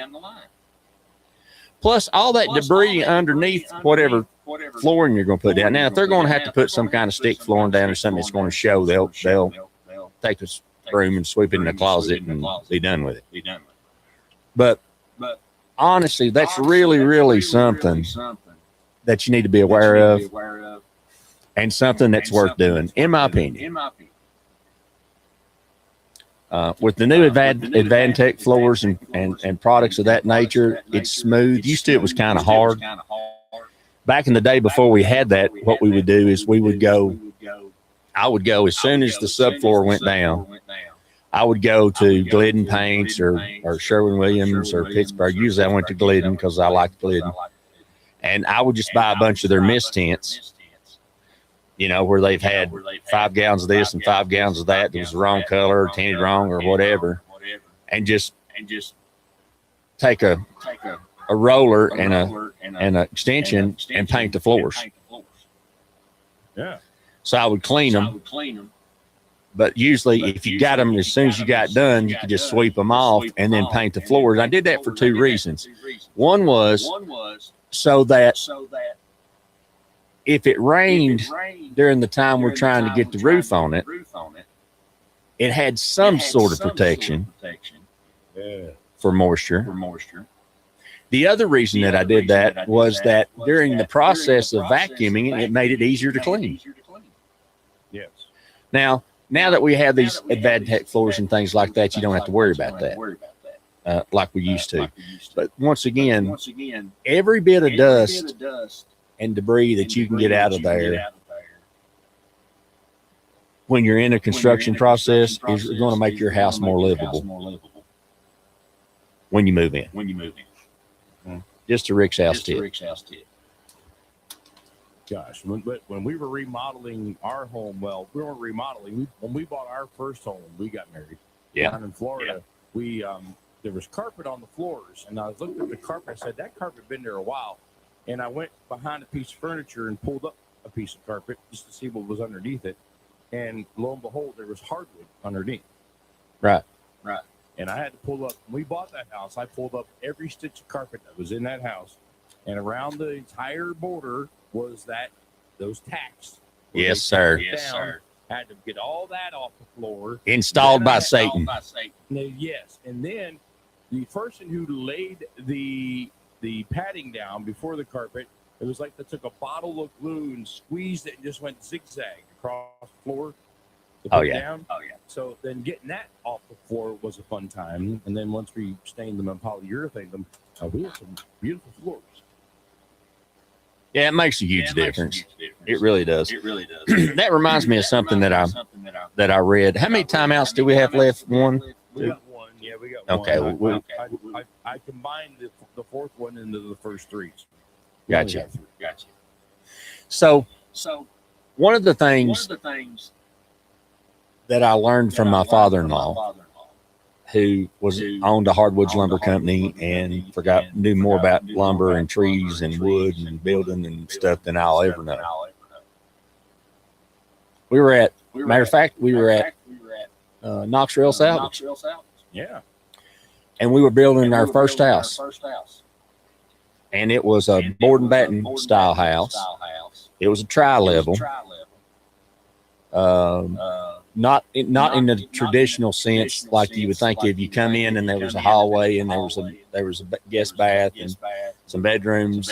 Plus, all that debris underneath whatever flooring you're going to put down. Now, if they're going to have to put some kind of stick flooring down or something that's going to show, they'll take a broom and sweep it in the closet and be done with it. But honestly, that's really something that you need to be aware of, and something that's worth doing, in my opinion. With the new Advantech floors and products of that nature, it's smooth. Used to, it was kind of hard. Back in the day before we had that, what we would do is I would go as soon as the subfloor went down. I would go to Glidden Paints or Sherwin-Williams or Pittsburgh. Usually I went to Glidden because I liked Glidden. And I would just buy a bunch of their mist tents, where they've had 5 gallons of this and 5 gallons of that. That was the wrong color, tinted wrong or whatever. And just take a roller and an extension and paint the floors. Yeah. So I would clean them. But usually if you got them, as soon as you got done, you could just sweep them off and then paint the floors. I did that for 2 reasons. One was so that if it rained during the time we're trying to get the roof on it, it had some sort of protection for moisture. The other reason that I did that was that during the process of vacuuming, it made it easier to clean. Yes. Now that we have these Advantech floors and things like that, you don't have to worry about that like we used to. But once again, every bit of dust and debris that you can get out of there when you're in a construction process is going to make your house more livable when you move in. Just a Rick's House tip. Gosh, when we were remodeling our home, well, we weren't remodeling. When we bought our first home, we got married. Yeah. Down in Florida, we there was carpet on the floors, and I was looking at the carpet. I said, that carpet been there a while. And I went behind a piece of furniture and pulled up a piece of carpet just to see what was underneath it. And lo and behold, there was hardwood underneath. Right. And I had to pull up. When we bought that house, I pulled up every stitch of carpet that was in that house. And around the entire border was those tacks. Yes, sir. Had to get all that off the floor. Installed by Satan. Yes. And then the person who laid the padding down before the carpet, it was like they took a bottle of glue and squeezed it and just went zigzag across the floor. Down. So then getting that off the floor was a fun time. And then once we stained them and polyurethane them, we had some beautiful floors. Yeah, it makes a huge difference. It really does. That reminds me of something that I read. How many timeouts do we have left? One? We got one. Yeah, we got one. Okay. I combined the fourth one into the first 3. Gotcha. So one of the things that I learned from my father-in-law, who owned a hardwoods lumber company and knew more about lumber and trees and wood and building and stuff than I'll ever know. We were at Knox Rail Salvage. Yeah. And we were building our first house. And it was a board and batten style house. It was a tri-level. Not in the traditional sense, like you would think if you come in and there was a hallway and there was a guest bath and some bedrooms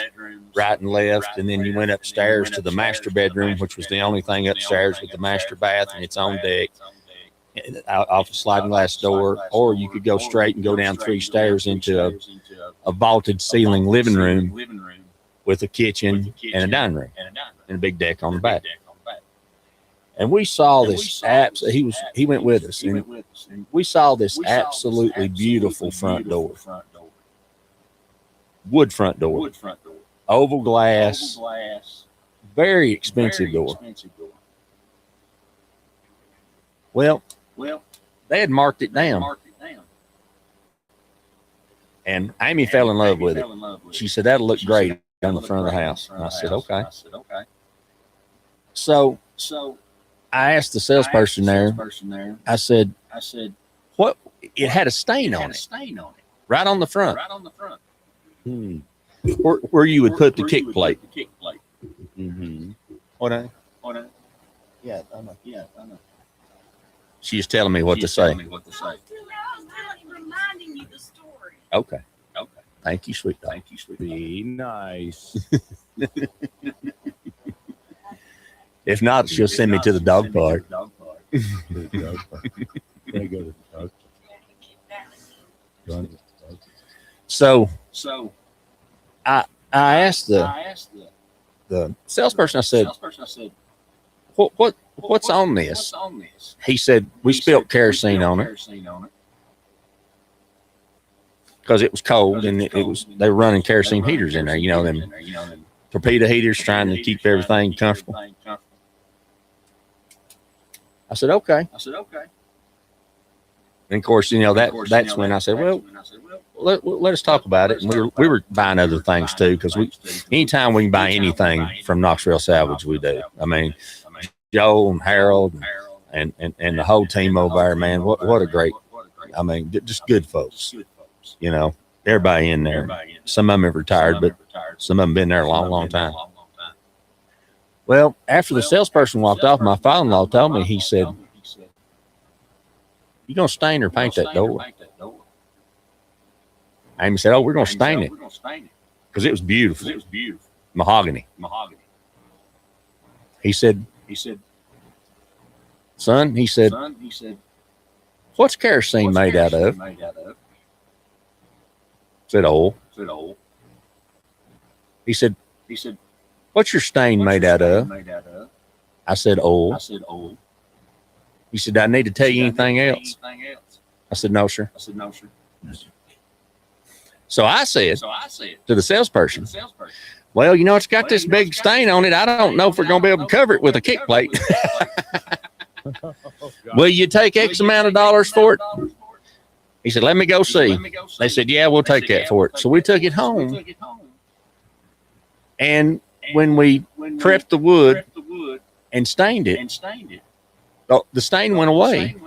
right and left, and then you went upstairs to the master bedroom, which was the only thing upstairs with the master bath and its own deck off a sliding glass door, or you could go straight and go down 3 stairs into a vaulted ceiling living room with a kitchen and a dining room and a big deck on the back. And we saw this he went with us, and we saw this absolutely beautiful front door. Wood front door. Oval glass. Very expensive door. Well, they had marked it down. And Amy fell in love with it. She said, that'll look great on the front of the house. And I said, okay. So I asked the salesperson there, I said, what? It had a stain on it. Right on the front. Where you would put the kick plate. Mm-hmm. What? Yeah, I know. She's telling me what to say. Reminding you the story. Okay. Thank you, sweet dog. Thank you, sweet. Be nice. If not, she'll send me to the dog park. Gotta go to the dog. So So I asked I asked the salesperson, I said, salesperson, I said, what's on this? what's on this? He said, we spilled kerosene on it Kerosene on it. because it was cold and they were running kerosene heaters in there, you know, them torpedo heaters trying to keep everything comfortable. I said, okay. I said, okay. And of course, you know, that's when I said, well, let us talk about it. And we were buying other things too, because anytime we can buy anything from Knoxville Salvage, we do. I mean, Joe and Harold and the whole team over there, man, what a great, I mean, just good folks. You know, everybody in there. Some of them have retired, but some of them been there a long, long time. Well, after the salesperson walked off, my father-in-law told me, he said, you going to stain or paint that door? Amy said, oh, we're going to stain it. Because it was beautiful. Mahogany. He said, son, he said, what's kerosene made out of? Said oil. He said, what's your stain made out of? I said oil. He said, I need to tell you anything else? I said, no, sir. So I said to the salesperson, well, you know, it's got this big stain on it. I don't know if we're going to be able to cover it with a kick plate. Will you take X amount of dollars for it? He said, let me go see. They said, yeah, we'll take that for it. So we took it home. And when we prepped the wood and stained it, the stain went away.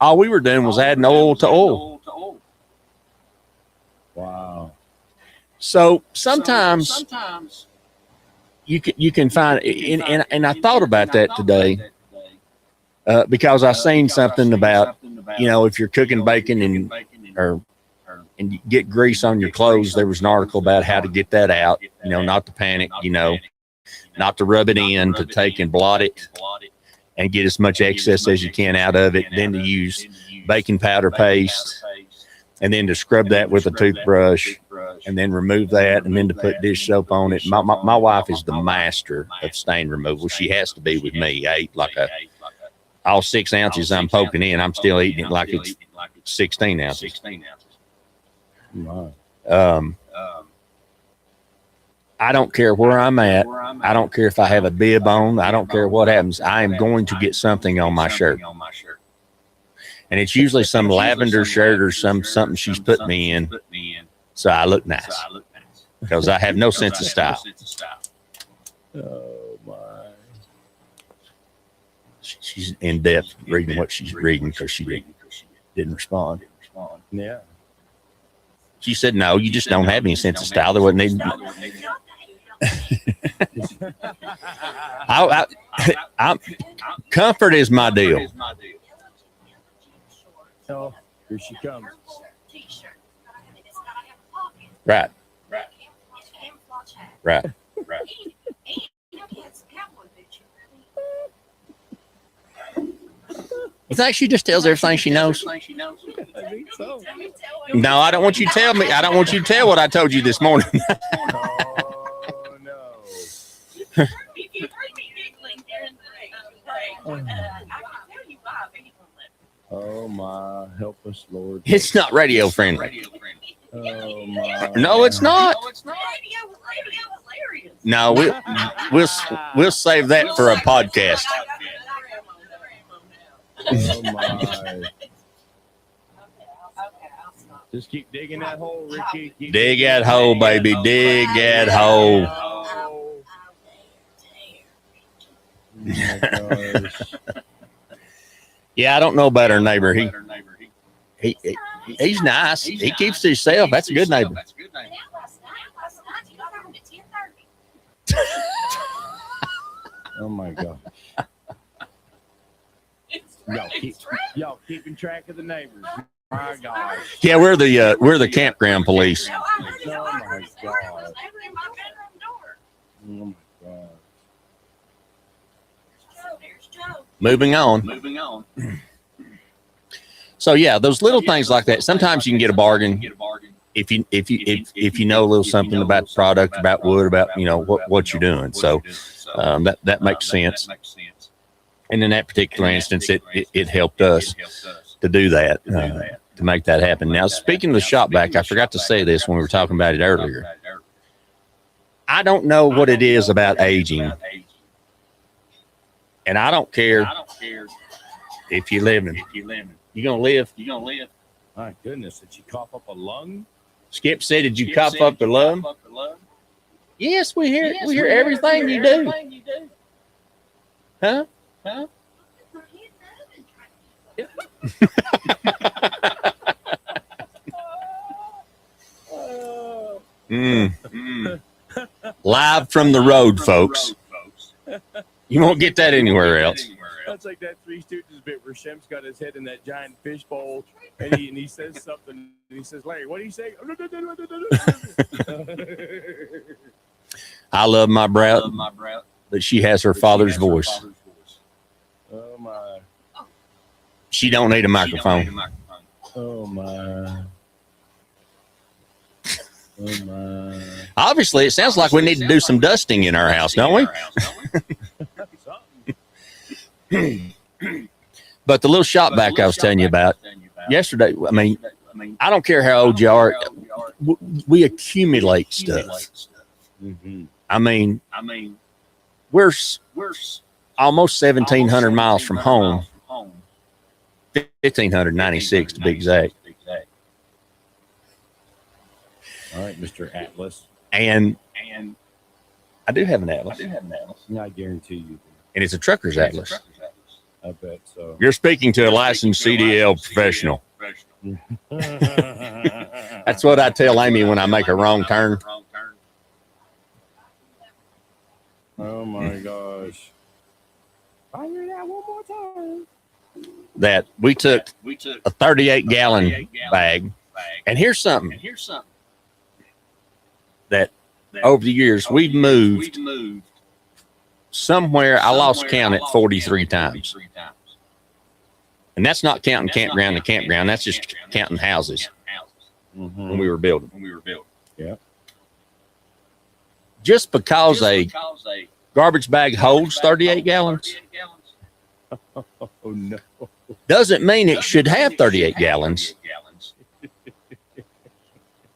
All we were doing was adding oil to oil. Wow. So sometimes you can find, and I thought about that today because I seen something about, you know, if you're cooking bacon and you get grease on your clothes, there was an article about how to get that out, you know, not to panic, you know, not to rub it in, to take and blot it and get as much excess as you can out of it, then to use baking powder paste, and then to scrub that with a toothbrush, and then remove that, and then to put dish soap on it. My wife is the master of stain removal. She has to be with me. I eat like all 6 ounces I'm poking in, I'm still eating it like it's 16 ounces. I don't care where I'm at. I don't care if I have a bib on. I don't care what happens. I am going to get something on my shirt. And it's usually some lavender shirt or something she's put me in. So I look nice. Because I have no sense of style. Oh, my. She's in depth reading what she's reading because she didn't respond. Yeah. She said, no, you just don't have any sense of style. There wasn't any. Comfort is my deal. Oh, here she comes. Right. You think she just tells everything she knows? No, I don't want you to tell me. I don't want you to tell what I told you this morning. Oh, no. Oh, my. Help us, Lord. It's not radio friendly. Oh, my. No, it's not. No, we'll save that for a podcast. Oh, my. Just keep digging that hole, Ricky. Dig that hole, baby. Dig that hole. Oh, my gosh. Yeah, I don't know about our neighbor. He's nice. He keeps to himself. That's a good neighbor. Oh, my God. Y'all keeping track of the neighbors. My gosh. Yeah, we're the campground police. Oh my god. Oh my god. Moving on. So yeah, those little things like that. Sometimes you can get a bargain if you know a little something about the product, about wood, about what you're doing. So that makes sense. And in that particular instance, it helped us to do that, to make that happen. Now, speaking of the shop vac, I forgot to say this when we were talking about it earlier. I don't know what it is about aging, and I don't care if you're living. You're gonna live. My goodness, did you cough up a lung? Skip said, "Did you cough up the lung?" Yes, we hear. We hear everything you do. Huh? Live from the road, folks. You won't get that anywhere else. That's like that Three Stooges bit where Shem's got his head in that giant fish bowl, and he says something. And he says, "Larry, what do you say?" I love my brat, but she has her father's voice. Oh my! She don't need a microphone. Oh my! Oh my! Obviously, it sounds like we need to do some dusting in our house, don't we? But the little shop vac I was telling you about yesterday, I mean, I don't care how old you are, we accumulate stuff. I mean, we're almost 1,700 miles from home, 1,596 to be exact. All right, Mr. Atlas. And I do have an Atlas. I guarantee you. And it's a trucker's Atlas. I bet so. You're speaking to a licensed CDL professional. That's what I tell Amy when I make a wrong turn. Oh my gosh. I hear that one more time. That we took a 38-gallon bag. And here's something that over the years we've moved somewhere, I lost count at 43 times. And that's not counting campground to campground. That's just counting houses when we were building. Yeah. Just because a garbage bag holds 38 gallons Oh no. doesn't mean it should have 38 gallons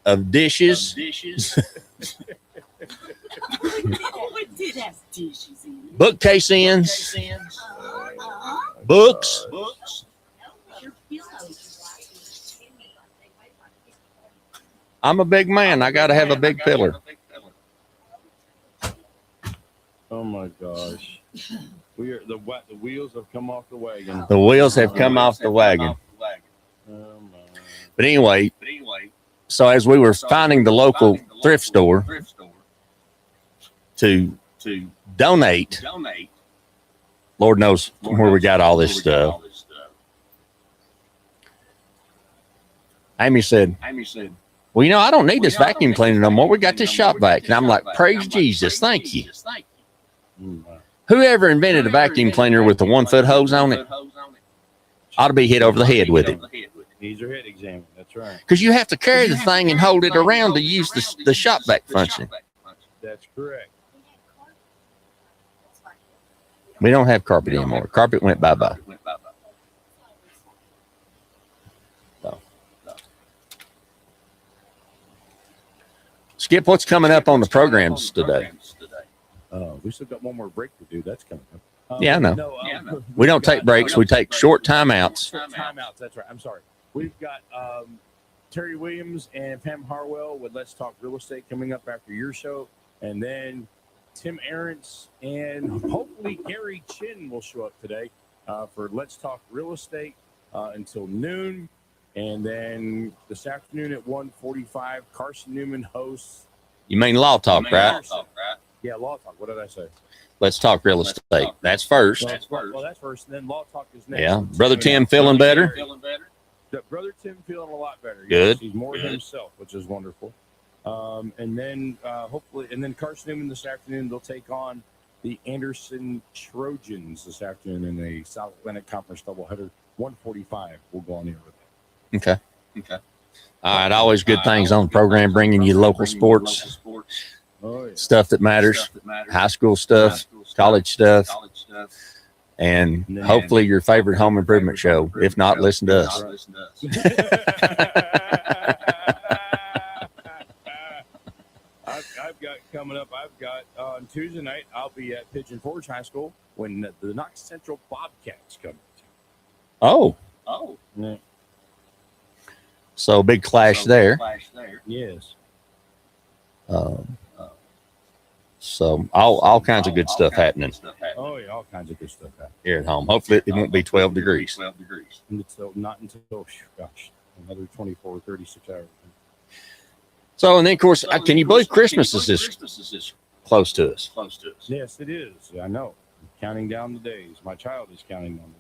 of dishes. Did have dishes in it. Bookcase ends, books. I'm a big man. I got to have a big pillar. Oh my gosh. The wheels have come off the wagon. The wheels have come off the wagon. Oh my. But anyway, so as we were finding the local thrift store to donate, Lord knows where we got all this stuff. Amy said, well, I don't need this vacuum cleaner no more. We got this shop vac. And I'm like, praise Jesus. Thank you. Whoever invented a vacuum cleaner with the 1-foot hose on it ought to be hit over the head with it. Needs your head examined. That's right. Because you have to carry the thing and hold it around to use the shop vac function. That's correct. We don't have carpet anymore. Carpet went bye-bye. Skip, what's coming up on the programs today? We still got one more break to do. That's coming up. Yeah, I know. We don't take breaks. We take short timeouts. Timeouts. That's right. I'm sorry. We've got Terry Williams and Pam Harwell with Let's Talk Real Estate coming up after your show. And then Tim Aarons and hopefully Gary Chin will show up today for Let's Talk Real Estate until noon. And then this afternoon at 1:45, Carson Newman hosts. You mean Law Talk, right? Yeah, Law Talk. What did I say? Let's Talk Real Estate. That's first. Well, that's first. And then Law Talk is next. Yeah. Brother Tim feeling better? Brother Tim feeling a lot better. Good. Yes, he's more himself, which is wonderful. And then hopefully, and then Carson Newman this afternoon, they'll take on the Anderson Trojans this afternoon in a South Atlantic Conference doubleheader. 1:45. We'll go on the air with that. Okay. All right. Always good things on the program, bringing you local sports, stuff that matters, high school stuff, college stuff, and hopefully your favorite home improvement show. If not, listen to us. I've got coming up. I've got on Tuesday night. I'll be at Pigeon Forge High School when the Knox Central Bobcats come. Oh. Yeah. So big clash there. Yes. So all kinds of good stuff happening Oh yeah, all kinds of good stuff happening. here at home. Hopefully it won't be 12 degrees. Not until another 24 or 36 hours. So, and then of course, can you believe Christmas is this close to us? Yes, it is. I know. I'm counting down the days. My child is counting down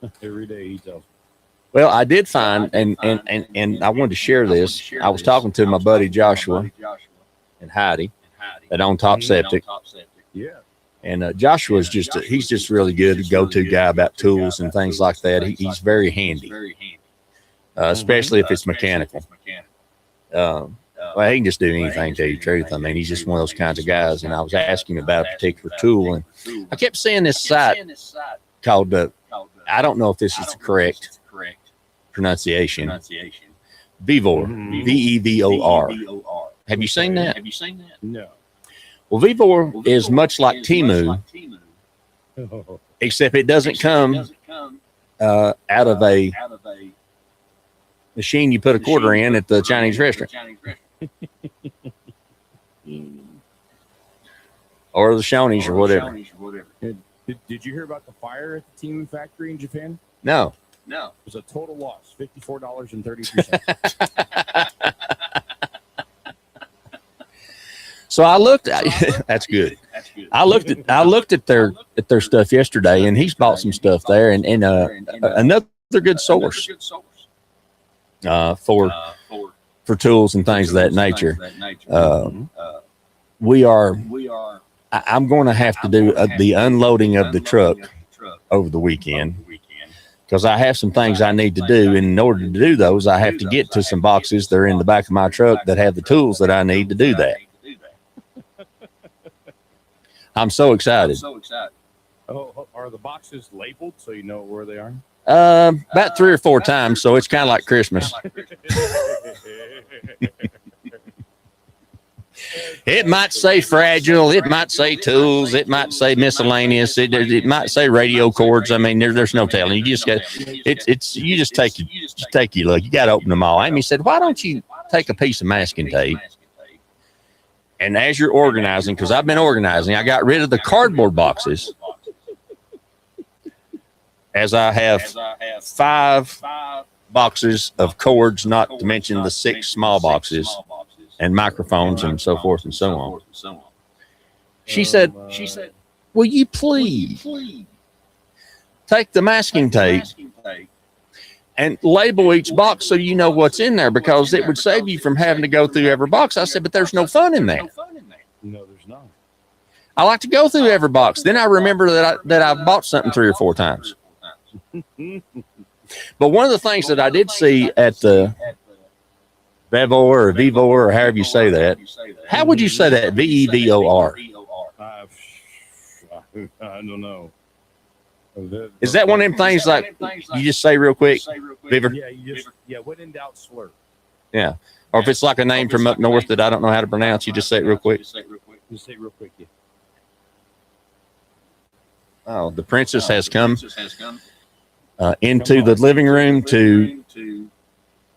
the days. Every day he tells me. Well, I did find, and I wanted to share this. I was talking to my buddy Joshua and Heidi at On Top Septic. Yeah. And Joshua's he's just really good, go-to guy about tools and things like that. He's very handy, especially if it's mechanical. Well, he can just do anything, to tell you the truth. I mean, he's just one of those kinds of guys. And I was asking him about a particular tool, and I kept seeing this site called, I don't know if this is the correct pronunciation, Vevor, Vevor. Have you seen that? No. Well, Vevor is much like Temu, except it doesn't come out of a machine you put a quarter in at the Chinese restaurant. Or the Shoney's or whatever. Did you hear about the fire at the Temu factory in Japan? No. It was a total loss, $54.33. So I looked at that's good. I looked at their stuff yesterday, and he's bought some stuff there, and another good source for tools and things of that nature. I'm going to have to do the unloading of the truck over the weekend, because I have some things I need to do. And in order to do those, I have to get to some boxes that are in the back of my truck that have the tools that I need to do that. I'm so excited. Oh, are the boxes labeled so you know where they are? About 3 or 4 times, so it's kind of like Christmas. It might say fragile, it might say tools, it might say miscellaneous, it might say radio cords. I mean, there's no telling. You just got you just take your look. You got to open them all. Amy said, "Why don't you take a piece of masking tape?" And as you're organizing, because I've been organizing, I got rid of the cardboard boxes, as I have 5 boxes of cords, not to mention the 6 small boxes and microphones and so forth and so on. She said, "Will you please take the masking tape and label each box so you know what's in there, because it would save you from having to go through every box." I said, "But there's no fun in that." No, there's not. I like to go through every box. Then I remember that I bought something 3 or 4 times. But one of the things that I did see at the Vevor or Vevor or however you say that, how would you say that? Vevor. I don't know. Is that one of them things like you just say real quick? Beaver? Yeah, when in doubt, slur. Yeah. Or if it's like a name from up north that I don't know how to pronounce, you just say it real quick. Just say it real quick, yeah. Oh, the princess has come into the living room to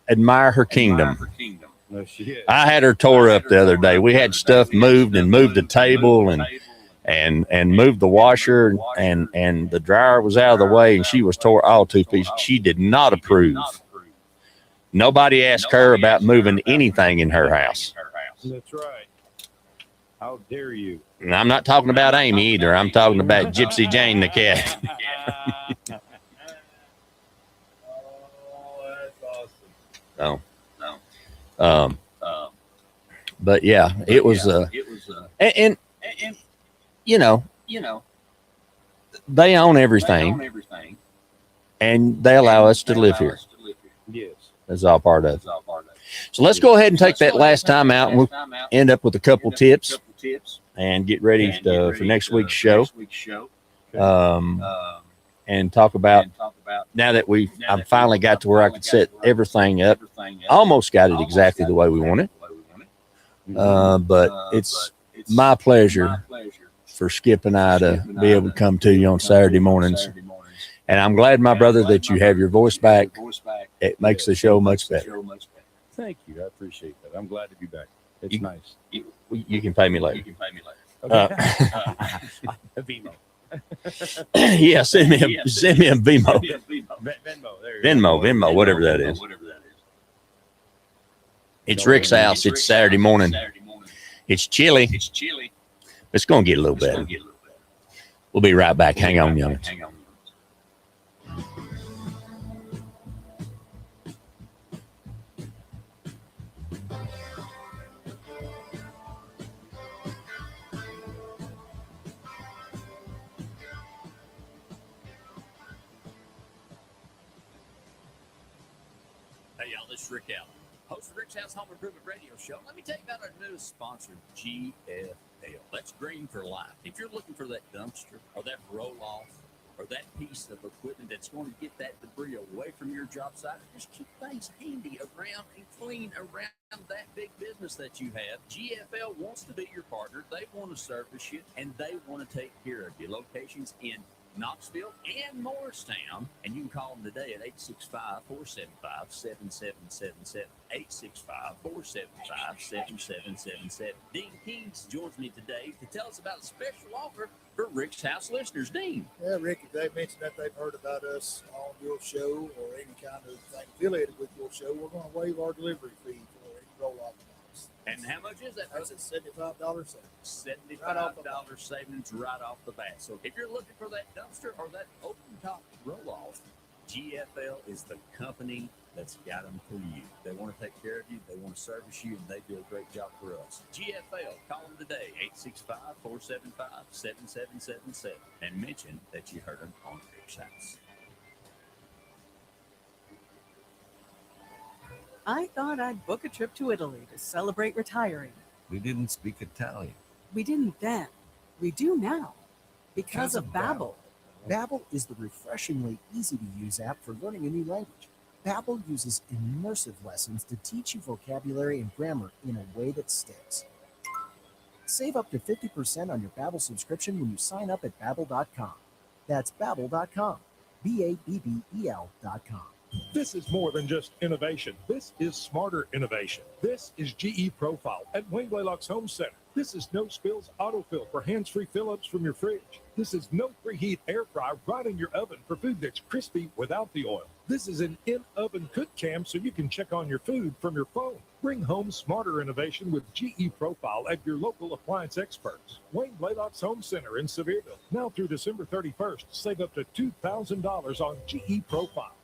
admire her kingdom. I had her tore up the other day. We had stuff moved and moved the table and moved the washer, and the dryer was out of the way, and she was tore all 2 pieces. She did not approve. Nobody asked her about moving anything in her house. That's right. How dare you? And I'm not talking about Amy either. I'm talking about Gypsy Jane the cat. So, but yeah, it was, and you know, they own everything, and they allow us to live here. Yes. That's all part of it. So let's go ahead and take that last time out, and we'll end up with a couple tips and get ready for next week's show. And talk about, now that I've finally got to where I could set everything up, almost got it exactly the way we want it. But it's my pleasure for Skip and I to be able to come to you on Saturday mornings. And I'm glad, my brother, that you have your voice back. It makes the show much better. Thank you. I appreciate that. I'm glad to be back. It's nice. You can pay me later. Okay. Vimo. Yeah, send me a Vimo. Venmo, whatever that is. It's Rick's house. It's Saturday morning. It's chilly. It's going to get a little better. We'll be right back. Hang on, youngins. Hey, y'all, this is Rick Allen, host of Rick's House Home Improvement Radio Show. Let me tell you about our newest sponsor, GFL. That's green for life. If you're looking for that dumpster or that roll-off or that piece of equipment that's going to get that debris away from your job site, just keep things handy around and clean around that big business that you have. GFL wants to be your partner. They want to service you, and they want to take care of you. Locations in Knoxville and Morristown, and you can call them today at 865-475-7777, 865-475-7777. Dean Keynes joins me today to tell us about a special offer for Rick's House listeners. Dean. Yeah, Rick, if they mentioned that they've heard about us on your show or any kind of thing affiliated with your show, we're going to waive our delivery fee for any roll-off. And how much is that? That's a $75 savings. $75 savings right off the bat. So if you're looking for that dumpster or that open top roll-off, GFL is the company that's got them for you. They want to take care of you, they want to service you, and they do a great job for us. GFL, call them today, 865-475-7777, and mention that you heard them on Rick's House. I thought I'd book a trip to Italy to celebrate retiring. We didn't speak Italian. We didn't then. We do now. Because of Babbel. Babbel is the refreshingly easy-to-use app for learning a new language. Babbel uses immersive lessons to teach you vocabulary and grammar in a way that sticks. Save up to 50% on your Babbel subscription when you sign up at Babbel.com. That's Babbel.com. Babbel.com. This is more than just innovation. This is smarter innovation. This is GE Profile at Wayne Blaylock's Home Center. This is no spills autofill for hands-free fill-ups from your fridge. This is no preheat air fry right in your oven for food that's crispy without the oil. This is an in-oven cook cam so you can check on your food from your phone. Bring home smarter innovation with GE Profile at your local appliance experts. Wayne Blaylock's Home Center in Sevierville. Now through December 31st, save up to $2,000 on GE Profile.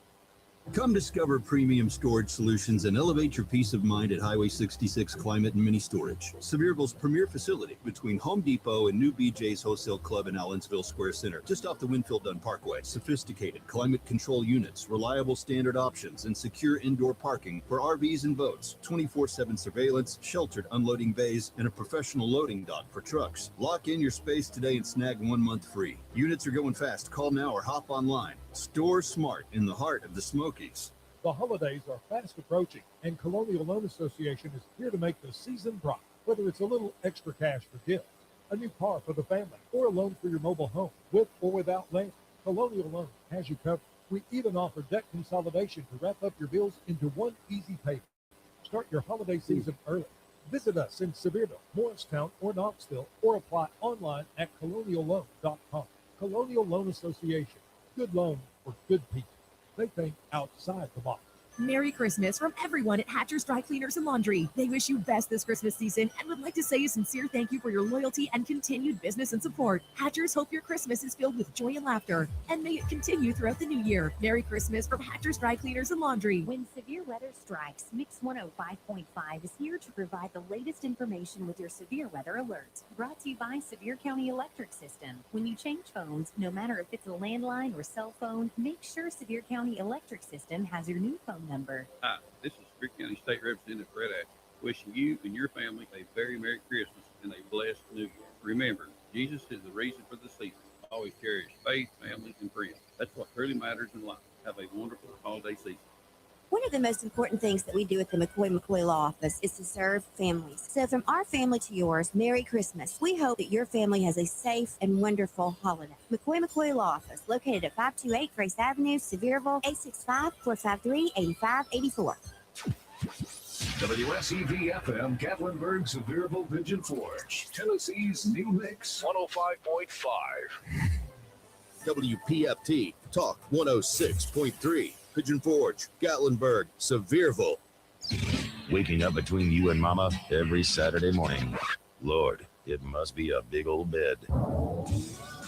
Come discover premium storage solutions and elevate your peace of mind at Highway 66 Climate and Mini Storage, Sevierville's premier facility between Home Depot and New BJ's Wholesale Club in Allensville Square Center, just off the Winfield Dunn Parkway. Sophisticated climate control units, reliable standard options, and secure indoor parking for RVs and boats, 24/7 surveillance, sheltered unloading bays, and a professional loading dock for trucks. Lock in your space today and snag 1 month free. Units are going fast. Call now or hop online. Store smart in the heart of the Smokies. The holidays are fast approaching, and Colonial Loan Association is here to make the season bright. Whether it's a little extra cash for gifts, a new car for the family, or a loan for your mobile home, with or without land, Colonial Loan has you covered. We even offer debt consolidation to wrap up your bills into one easy payment. Start your holiday season early. Visit us in Sevierville, Morristown, or Knoxville, or apply online at colonialloan.com. Colonial Loan Association. Good loan for good people. They think outside the box. Merry Christmas from everyone at Hatcher's Dry Cleaners and Laundry. They wish you best this Christmas season and would like to say a sincere thank you for your loyalty and continued business and support. Hatchers hope your Christmas is filled with joy and laughter, and may it continue throughout the new year. Merry Christmas from Hatcher's Dry Cleaners and Laundry. When severe weather strikes, Mix 105.5 is here to provide the latest information with your severe weather alerts. Brought to you by Sevier County Electric System. When you change phones, no matter if it's a landline or cell phone, make sure Sevier County Electric System has your new phone number. Hi, this is Sevier County State Representative Fred Ashley, wishing you and your family a very Merry Christmas and a blessed New Year. Remember, Jesus is the reason for the season. Always cherish faith, family, and friends. That's what really matters in life. Have a wonderful holiday season. One of the most important things that we do at the McCoy Law Office is to serve families. So from our family to yours, Merry Christmas. We hope that your family has a safe and wonderful holiday. McCoy Law Office, located at 528 Grace Avenue, Sevierville, 865-453-8584. WSEV-FM, Gatlinburg, Sevierville, Pigeon Forge, Tennessee's new mix, 105.5. WPFT, Talk 106.3. Pigeon Forge, Gatlinburg, Sevierville. Waking up between you and Mama every Saturday morning. Lord, it must be a big old bed.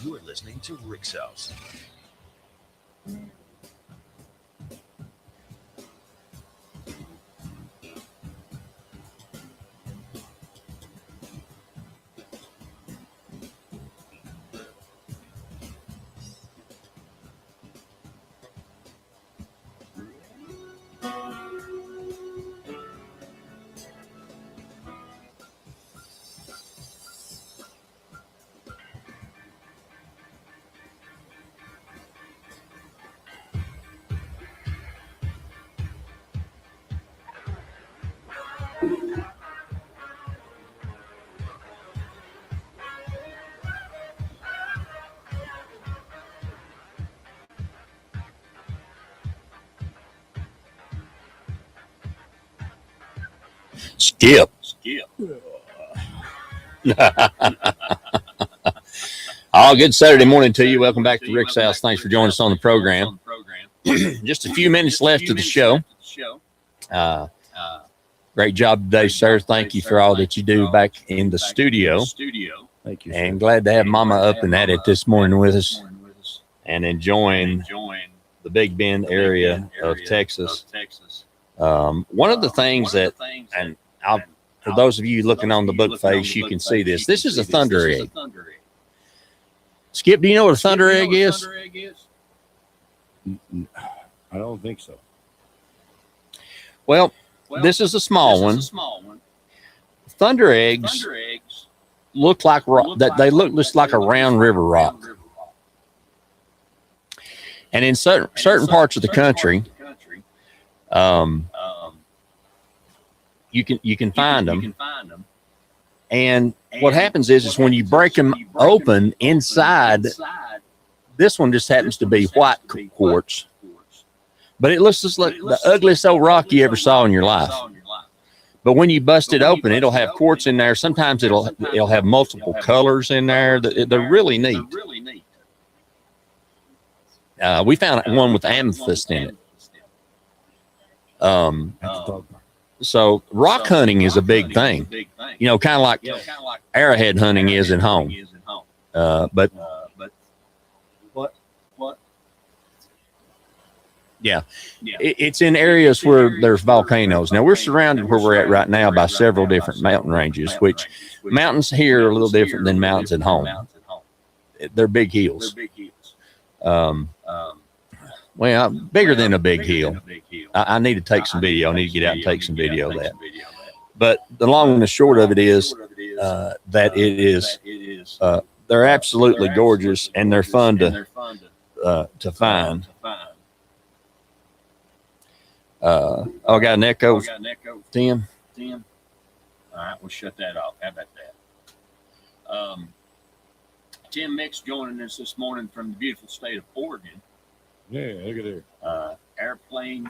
You're listening to Rick's House. Skip. Oh, good Saturday morning to you. Welcome back to Rick's House. Thanks for joining us on the program. Just a few minutes left of the show. Great job today, sir. Thank you for all that you do back in the studio. Thank you. And glad to have Mama up and at it this morning with us and enjoying the Big Bend area of Texas. One of the things that, and for those of you looking on the book face, you can see this. This is a thunder egg. Skip, do you know what a thunder egg is? I don't think so. Well, this is a small one. Thunder eggs look like that. They look just like a round river rock. And in certain parts of the country, you can find them. And what happens is when you break them open inside, this one just happens to be white quartz, but it looks just like the ugliest old rock you ever saw in your life. But when you bust it open, it'll have quartz in there. Sometimes it'll have multiple colors in there. They're really neat. We found one with amethyst in it. So rock hunting is a big thing, you know, kind of like arrowhead hunting is at home. But yeah, it's in areas where there's volcanoes. Now we're surrounded where we're at right now by several different mountain ranges, which mountains here are a little different than mountains at home. They're big hills. Well, bigger than a big hill. I need to take some video. I need to get out and take some video of that. But the long and the short of it is that it is they're absolutely gorgeous and they're fun to find. I got an echo. Tim. All right, we'll shut that off. How about that? Tim Mix joining us this morning from the beautiful state of Oregon. Yeah, look at there. Airplane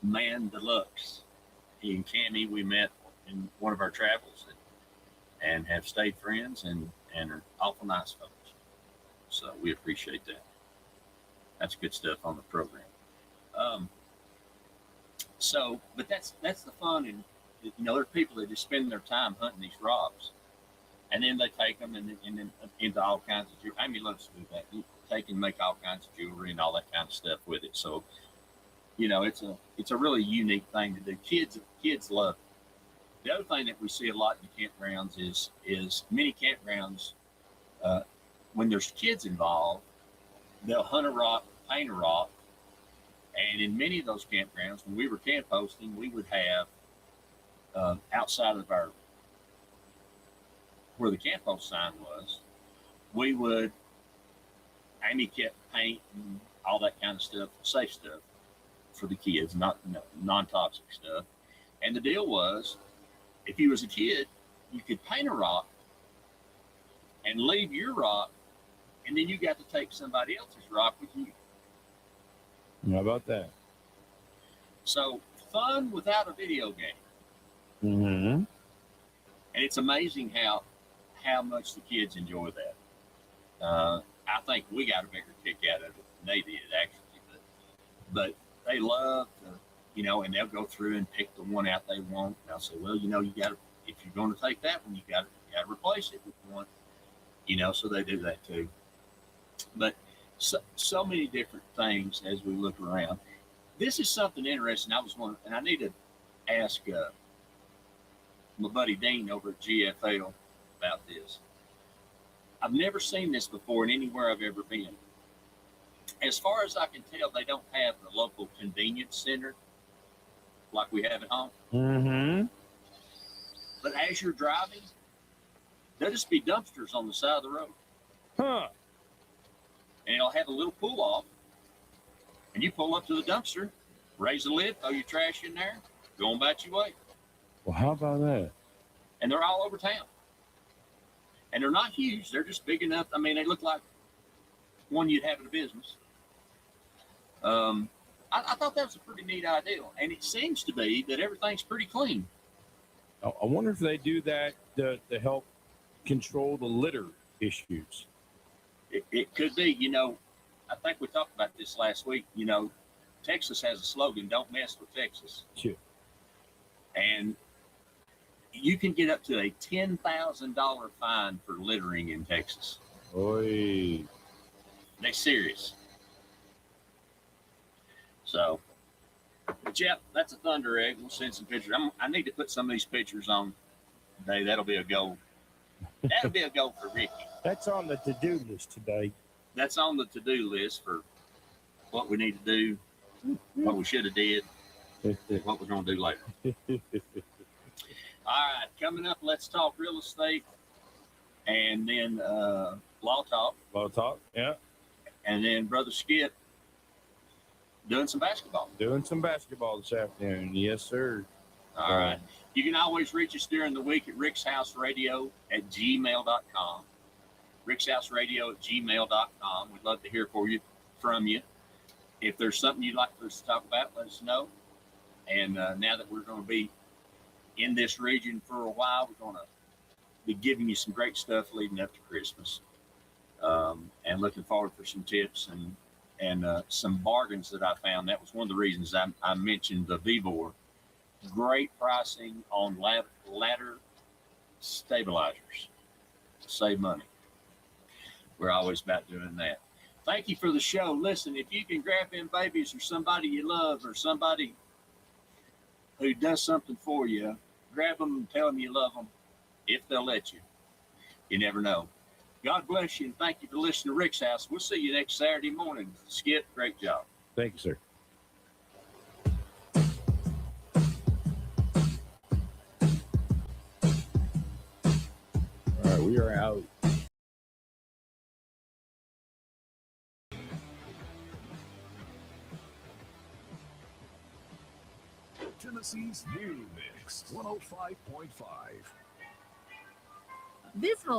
Man Deluxe. He and Cammy, we met in one of our travels and have stayed friends and are awful nice folks. So we appreciate that. That's good stuff on the program. So, but that's the fun, and there's people that just spend their time hunting these rocks, and then they take them and then into all kinds of jewelry. Amy loves to do that. Take and make all kinds of jewelry and all that kind of stuff with it. So, it's a really unique thing to do. Kids love it. The other thing that we see a lot in the campgrounds is many campgrounds, when there's kids involved, they'll hunt a rock, paint a rock, and in many of those campgrounds, when we were camp hosting, we would have outside of where the camp host sign was, Amy kept paint and all that kind of stuff, safe stuff for the kids, not non-toxic stuff. And the deal was, if you was a kid, you could paint a rock and leave your rock, and then you got to take somebody else's rock with you. How about that? So fun without a video game. Mm-hmm. And it's amazing how much the kids enjoy that. I think we got a bigger kick out of it than they did, actually. But they love to, and they'll go through and pick the one out they want. And I'll say, well, you got to, if you're going to take that one, you got to replace it with one, so they do that too. But so many different things as we look around. This is something interesting. I need to ask my buddy Dean over at GFL about this. I've never seen this before in anywhere I've ever been. As far as I can tell, they don't have the local convenience center like we have at home. Mm-hmm. But as you're driving, there'll just be dumpsters on the side of the road. Huh. And it'll have a little pull off. And you pull up to the dumpster, raise the lid, throw your trash in there, go on about your way. Well, how about that? And they're all over town. And they're not huge. They're just big enough. I mean, they look like one you'd have in a business. I thought that was a pretty neat idea. And it seems to be that everything's pretty clean. I wonder if they do that to help control the litter issues. It could be. I think we talked about this last week. Texas has a slogan, don't mess with Texas. Sure. And you can get up to a $10,000 fine for littering in Texas. Oy. They're serious. So, but yeah, that's a Thunder egg. We'll send some pictures. I need to put some of these pictures on today. That'll be a goal. That'll be a goal for Ricky. That's on the to-do list today. That's on the to-do list for what we need to do, what we should have did, what we're going to do later. All right, coming up, let's talk real estate, and then law talk. Law talk, yeah. And then Brother Skip doing some basketball. Doing some basketball this afternoon, yes, sir. All right. You can always reach us during the week at rickshouseradio@gmail.com. rickshouseradio@gmail.com. We'd love to hear from you. If there's something you'd like for us to talk about, let us know. And now that we're going to be in this region for a while, we're going to be giving you some great stuff leading up to Christmas. And looking forward for some tips and some bargains that I found. That was one of the reasons I mentioned the Vevor. Great pricing on ladder stabilizers. Save money. We're always about doing that. Thank you for the show. Listen, if you can grab in babies or somebody you love or somebody who does something for you, grab them and tell them you love them if they'll let you. You never know. God bless you, and thank you for listening to Rick's House. We'll see you next Saturday morning. Skip, great job. Thank you, sir. All right, we are out. Tennessee's New Mix 105.5. This whole